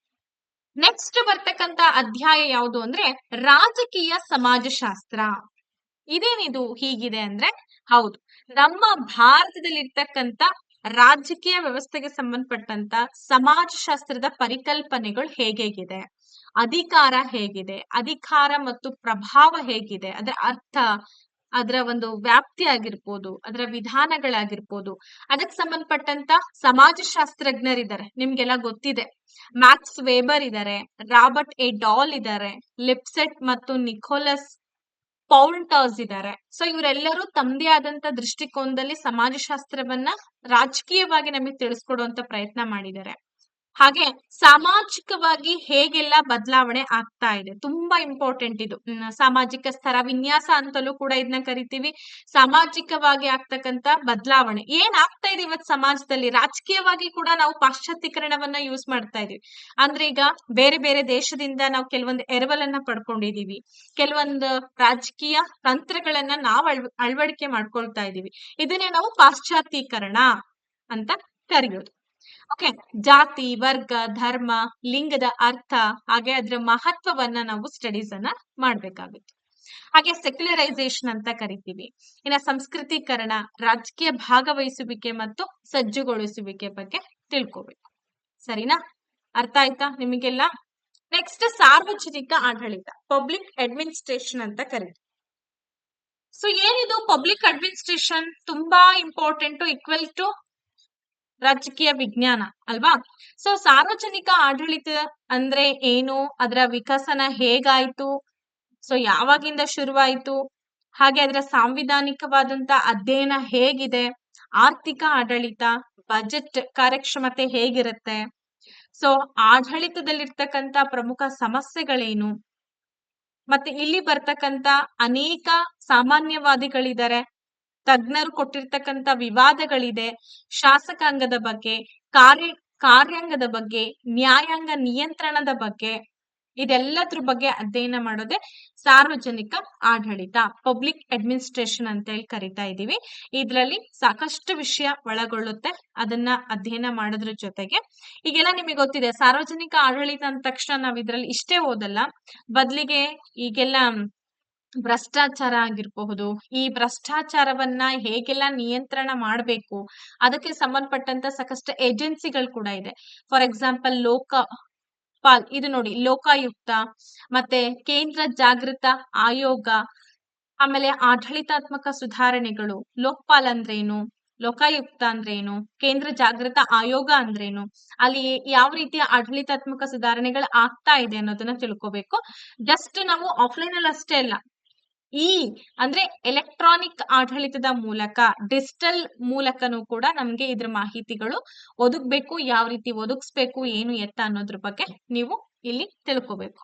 ನೆಕ್ಸ್ಟ್ ಬರ್ತಕ್ಕಂತ ಅಧ್ಯಾಯ ಯಾವುದು ಅಂದ್ರೆ ರಾಜಕೀಯ ಸಮಾಜಶಾಸ್ತ್ರ. ಇದೇನಿದು ಹೀಗಿದೆ ಅಂದ್ರೆ, ಹೌದು, ನಮ್ಮ ಭಾರತದಲ್ಲಿ ಇರ್ತಕ್ಕಂತ ರಾಜಕೀಯ ವ್ಯವಸ್ಥೆಗೆ ಸಂಬಂಧಪಟ್ಟಂತ ಸಮಾಜಶಾಸ್ತ್ರದ ಪರಿಕಲ್ಪನೆಗಳು ಹೇಗಿದೆ, ಅಧಿಕಾರ ಹೇಗಿದೆ, ಅಧಿಕಾರ ಮತ್ತು ಪ್ರಭಾವ ಹೇಗಿದೆ, ಅದರ ಅರ್ಥ, ಅದರ ಒಂದು ವ್ಯಾಪ್ತಿ ಆಗಿರ್ಬೋದು, ಅದರ ವಿಧಾನಗಳಾಗಿರ್ಬೋದು, ಅದಕ್ಕೆ ಸಂಬಂಧಪಟ್ಟಂತ ಸಮಾಜಶಾಸ್ತ್ರಜ್ಞರಿದ್ದಾರೆ, ನಿಮ್ಗೆಲ್ಲ ಗೊತ್ತಿದೆ. ಮ್ಯಾಕ್ಸ್ ವೆಬರ್ ಇದ್ದಾರೆ, ರಾಬರ್ಟ್ ಎ ಡಾಲ್ ಇದ್ದಾರೆ, ಲಿಪ್ಸೆಟ್ ಮತ್ತು ನಿಕೋಲಸ್ ಪೌಲ್ಟರ್ಸ್ ಇದ್ದಾರೆ. ಸೊ ಇವರೆಲ್ಲರೂ ತಮ್ಮದೇ ಆದಂತ ದೃಷ್ಟಿಕೋನದಲ್ಲಿ ಸಮಾಜಶಾಸ್ತ್ರವನ್ನ ರಾಜಕೀಯವಾಗಿ ನಮಗೆ ತಿಳಿಸ್ಕೊಡುವಂತ ಪ್ರಯತ್ನ ಮಾಡಿದ್ದಾರೆ. ಹಾಗೆ ಸಾಮಾಜಿಕವಾಗಿ ಹೇಗೆಲ್ಲ ಬದಲಾವಣೆ ಆಗ್ತಾ ಇದೆ ತುಂಬಾ ಇಂಪಾರ್ಟೆಂಟ್ ಇದು. ಸಾಮಾಜಿಕ ಸ್ತರ ವಿನ್ಯಾಸ ಅಂತಲೂ ಕೂಡ ಇದನ್ನ ಕರಿತೀವಿ. ಸಾಮಾಜಿಕವಾಗಿ ಆಗ್ತಕ್ಕಂತ ಬದಲಾವಣೆ ಏನ್ ಆಗ್ತಾ ಇದೆ ಇವತ್ತು ಸಮಾಜದಲ್ಲಿ. ರಾಜಕೀಯವಾಗಿ ಕೂಡ ನಾವು ಪಾಶ್ಚಾತ್ಯೀಕರಣವನ್ನ ಯೂಸ್ ಮಾಡ್ತಾ ಇದೀವಿ. ಅಂದ್ರೆ ಈಗ ಬೇರೆ ಬೇರೆ ದೇಶದಿಂದ ನಾವು ಕೆಲವೊಂದು ಎರವಲನ್ನ ಪಡ್ಕೊಂಡಿದೀವಿ. ಕೆಲವೊಂದು ರಾಜಕೀಯ ತಂತ್ರಗಳನ್ನ ನಾವು ಅಳವಡಿಕೆ ಮಾಡ್ಕೊಳ್ತಾ ಇದೀವಿ. ಇದನ್ನೇ ನಾವು ಪಾಶ್ಚಾತ್ಯೀಕರಣ ಅಂತ ಕರೆಯೋದು. ಓಕೆ. ಜಾತಿ, ವರ್ಗ, ಧರ್ಮ, ಲಿಂಗದ ಅರ್ಥ ಹಾಗೆ ಅದರ ಮಹತ್ವವನ್ನ ನಾವು ಸ್ಟಡೀಸ್ ಅನ್ನ ಮಾಡ್ಬೇಕಾಗುತ್ತೆ. ಹಾಗೆ ಸೆಕ್ಯುಲರೈಸೇಷನ್ ಅಂತ ಕರಿತೀವಿ. ಇನ್ನ ಸಂಸ್ಕೃತೀಕರಣ, ರಾಜಕೀಯ ಭಾಗವಹಿಸುವಿಕೆ ಮತ್ತು ಸಜ್ಜುಗೊಳಿಸುವಿಕೆ ಬಗ್ಗೆ ತಿಳ್ಕೋಬೇಕು. ಸರಿನಾ? ಅರ್ಥ ಆಯ್ತಾ ನಿಮಗೆಲ್ಲ? ನೆಕ್ಸ್ಟ್ ಸಾರ್ವಜನಿಕ ಆಡಳಿತ, ಪಬ್ಲಿಕ್ ಅಡ್ಮಿನಿಸ್ಟ್ರೇಷನ್ ಅಂತ ಕರಿತೀವಿ. ಸೊ ಏನಿದು ಪಬ್ಲಿಕ್ ಅಡ್ಮಿನಿಸ್ಟ್ರೇಷನ್? ತುಂಬಾ ಇಂಪಾರ್ಟೆಂಟ್, ಈಕ್ವಲ್ ಟು ರಾಜಕೀಯ ವಿಜ್ಞಾನ ಅಲ್ವಾ? ಸೊ ಸಾರ್ವಜನಿಕ ಆಡಳಿತ ಅಂದ್ರೆ ಏನು, ಅದರ ವಿಕಸನ ಹೇಗಾಯ್ತು, ಸೊ ಯಾವಾಗಿಂದ ಶುರುವಾಯ್ತು, ಹಾಗೆ ಅದರ ಸಾಂವಿಧಾನಿಕವಾದಂತ ಅಧ್ಯಯನ ಹೇಗಿದೆ, ಆರ್ಥಿಕ ಆಡಳಿತ, ಬಜೆಟ್ ಕಾರ್ಯಕ್ಷಮತೆ ಹೇಗಿರುತ್ತೆ, ಸೊ ಆಡಳಿತದಲ್ಲಿರ್ತಕ್ಕಂತ ಪ್ರಮುಖ ಸಮಸ್ಯೆಗಳೇನು, ಮತ್ತೆ ಇಲ್ಲಿ ಬರ್ತಕ್ಕಂತ ಅನೇಕ ಸಾಮಾನ್ಯವಾದಿಗಳಿದ್ದಾರೆ, ತಜ್ಞರು ಕೊಟ್ಟಿರ್ತಕ್ಕಂತ ವಿವಾದಗಳಿದೆ, ಶಾಸಕಾಂಗದ ಬಗ್ಗೆ, ಕಾರ್ಯಾಂಗದ ಬಗ್ಗೆ, ನ್ಯಾಯಾಂಗ ನಿಯಂತ್ರಣದ ಬಗ್ಗೆ, ಇದೆಲ್ಲದ್ರ ಬಗ್ಗೆ ಅಧ್ಯಯನ ಮಾಡೋದೇ ಸಾರ್ವಜನಿಕ ಆಡಳಿತ, ಪಬ್ಲಿಕ್ ಅಡ್ಮಿನಿಸ್ಟ್ರೇಷನ್ ಅಂತ ಹೇಳಿ ಕರಿತಾ ಇದೀವಿ. ಇದ್ರಲ್ಲಿ ಸಾಕಷ್ಟು ವಿಷಯ ಒಳಗೊಳ್ಳುತ್ತೆ. ಅದನ್ನ ಅಧ್ಯಯನ ಮಾಡೋದ್ರ ಜೊತೆಗೆ ಈಗೆಲ್ಲ ನಿಮಗೆ ಗೊತ್ತಿದೆ, ಸಾರ್ವಜನಿಕ ಆಡಳಿತ ಅಂದ ತಕ್ಷಣ ನಾವ್ ಇದ್ರಲ್ಲಿ ಇಷ್ಟೇ ಓದಲ್ಲ, ಬದ್ಲಿಗೆ ಈಗೆಲ್ಲ ಭ್ರಷ್ಟಾಚಾರ ಆಗಿರಬಹುದು, ಈ ಭ್ರಷ್ಟಾಚಾರವನ್ನ ಹೇಗೆಲ್ಲ ನಿಯಂತ್ರಣ ಮಾಡಬೇಕು, ಅದಕ್ಕೆ ಸಂಬಂಧಪಟ್ಟಂತ ಸಾಕಷ್ಟು ಏಜೆನ್ಸಿಗಳು ಕೂಡ ಇದೆ. ಫಾರ್ ಎಕ್ಸಾಂಪಲ್ ಲೋಕಪಾಲ್, ಇದು ನೋಡಿ ಲೋಕಾಯುಕ್ತ, ಮತ್ತೆ ಕೇಂದ್ರ ಜಾಗೃತ ಆಯೋಗ, ಆಮೇಲೆ ಆಡಳಿತಾತ್ಮಕ ಸುಧಾರಣೆಗಳು. ಲೋಕಪಾಲ್ ಅಂದ್ರೇನು, ಲೋಕಾಯುಕ್ತ ಅಂದ್ರೇನು, ಕೇಂದ್ರ ಜಾಗೃತ ಆಯೋಗ ಅಂದ್ರೇನು, ಅಲ್ಲಿ ಯಾವ ರೀತಿಯ ಆಡಳಿತಾತ್ಮಕ ಸುಧಾರಣೆಗಳು ಆಗ್ತಾ ಇದೆ ಅನ್ನೋದನ್ನ ತಿಳ್ಕೊಬೇಕು. ಜಸ್ಟ್ ನಾವು ಆಫ್ಲೈನ್ ಅಲ್ಲಿ ಅಷ್ಟೇ ಅಲ್ಲ, ಅಂದ್ರೆ ಎಲೆಕ್ಟ್ರಾನಿಕ್ ಆಡಳಿತದ ಮೂಲಕ, ಡಿಜಿಟಲ್ ಮೂಲಕನೂ ಕೂಡ ನಮ್ಗೆ ಇದ್ರ ಮಾಹಿತಿಗಳು ಒದಗ್ಬೇಕು. ಯಾವ ರೀತಿ ಒದಗಿಸ್ಬೇಕು, ಏನು ಎತ್ತ ಅನ್ನೋದ್ರ ಬಗ್ಗೆ ನೀವು ಇಲ್ಲಿ ತಿಳ್ಕೊಬೇಕು.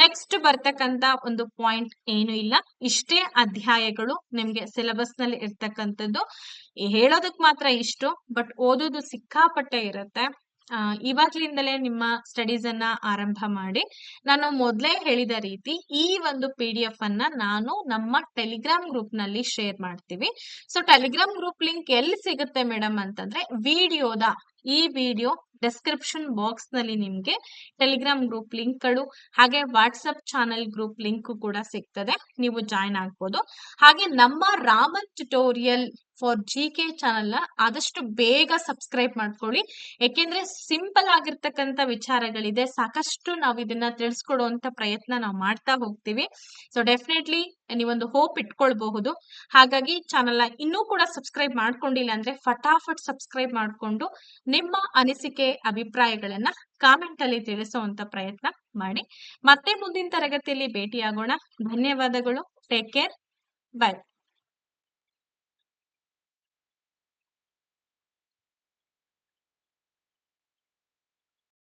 ನೆಕ್ಸ್ಟ್ ಬರ್ತಕ್ಕಂತ ಒಂದು ಪಾಯಿಂಟ್ ಏನು ಇಲ್ಲ, ಇಷ್ಟೇ ಅಧ್ಯಾಯಗಳು ನಿಮ್ಗೆ ಸಿಲೆಬಸ್ ನಲ್ಲಿ ಇರ್ತಕ್ಕಂಥದ್ದು. ಹೇಳೋದಕ್ ಮಾತ್ರ ಇಷ್ಟು, ಬಟ್ ಓದೋದು ಸಿಕ್ಕಾಪಟ್ಟೆ ಇರುತ್ತೆ. ಇವಾಗ್ಲಿಂದಲೇ ನಿಮ್ಮ ಸ್ಟಡೀಸ್ ಅನ್ನ ಆರಂಭ ಮಾಡಿ. ನಾನು ಮೊದಲೇ ಹೇಳಿದ ರೀತಿ ಈ ಒಂದು PDF ಅನ್ನ ನಾನು ನಮ್ಮ ಟೆಲಿಗ್ರಾಮ್ ಗ್ರೂಪ್ ನಲ್ಲಿ ಶೇರ್ ಮಾಡ್ತೀವಿ. ಸೊ ಟೆಲಿಗ್ರಾಮ್ ಗ್ರೂಪ್ ಲಿಂಕ್ ಎಲ್ಲಿ ಸಿಗುತ್ತೆ ಮೇಡಮ್ ಅಂತಂದ್ರೆ, ಈ ವಿಡಿಯೋ ಡಿಸ್ಕ್ರಿಪ್ಷನ್ ಬಾಕ್ಸ್ ನಲ್ಲಿ ನಿಮ್ಗೆ ಟೆಲಿಗ್ರಾಮ್ ಗ್ರೂಪ್ ಲಿಂಕ್ಗಳು ಹಾಗೆ ವಾಟ್ಸಪ್ ಚಾನೆಲ್ ಗ್ರೂಪ್ ಲಿಂಕ್ ಕೂಡ ಸಿಗ್ತದೆ, ನೀವು ಜಾಯ್ನ್ ಆಗ್ಬೋದು. ಹಾಗೆ ನಮ್ಮ Raman tutorial for GK channel ನ ಆದಷ್ಟು ಬೇಗ ಸಬ್ಸ್ಕ್ರೈಬ್ ಮಾಡ್ಕೊಳ್ಳಿ. ಯಾಕೆಂದ್ರೆ ಸಿಂಪಲ್ ಆಗಿರ್ತಕ್ಕಂಥ ವಿಚಾರಗಳಿದೆ, ಸಾಕಷ್ಟು ನಾವು ಇದನ್ನ ತಿಳಿಸ್ಕೊಡುವಂತ ಪ್ರಯತ್ನ ನಾವು ಮಾಡ್ತಾ ಹೋಗ್ತೀವಿ. ಸೊ ಡೆಫಿನೆಟ್ಲಿ ನೀವೊಂದು ಹೋಪ್ ಇಟ್ಕೊಳ್ಬಹುದು. ಹಾಗಾಗಿ ಚಾನೆಲ್ ನ ಇನ್ನೂ ಕೂಡ ಸಬ್ಸ್ಕ್ರೈಬ್ ಮಾಡ್ಕೊಂಡಿಲ್ಲ ಅಂದ್ರೆ ಫಟಾಫಟ್ ಸಬ್ಸ್ಕ್ರೈಬ್ ಮಾಡ್ಕೊಂಡು ನಿಮ್ಮ ಅನಿಸಿಕೆ ಅಭಿಪ್ರಾಯಗಳನ್ನ ಕಾಮೆಂಟ್ ಅಲ್ಲಿ ತಿಳಿಸುವಂತ ಪ್ರಯತ್ನ ಮಾಡಿ. ಮತ್ತೆ ಮುಂದಿನ ತರಗತಿಯಲ್ಲಿ ಭೇಟಿಯಾಗೋಣ. ಧನ್ಯವಾದಗಳು. Take care. ಬೈ.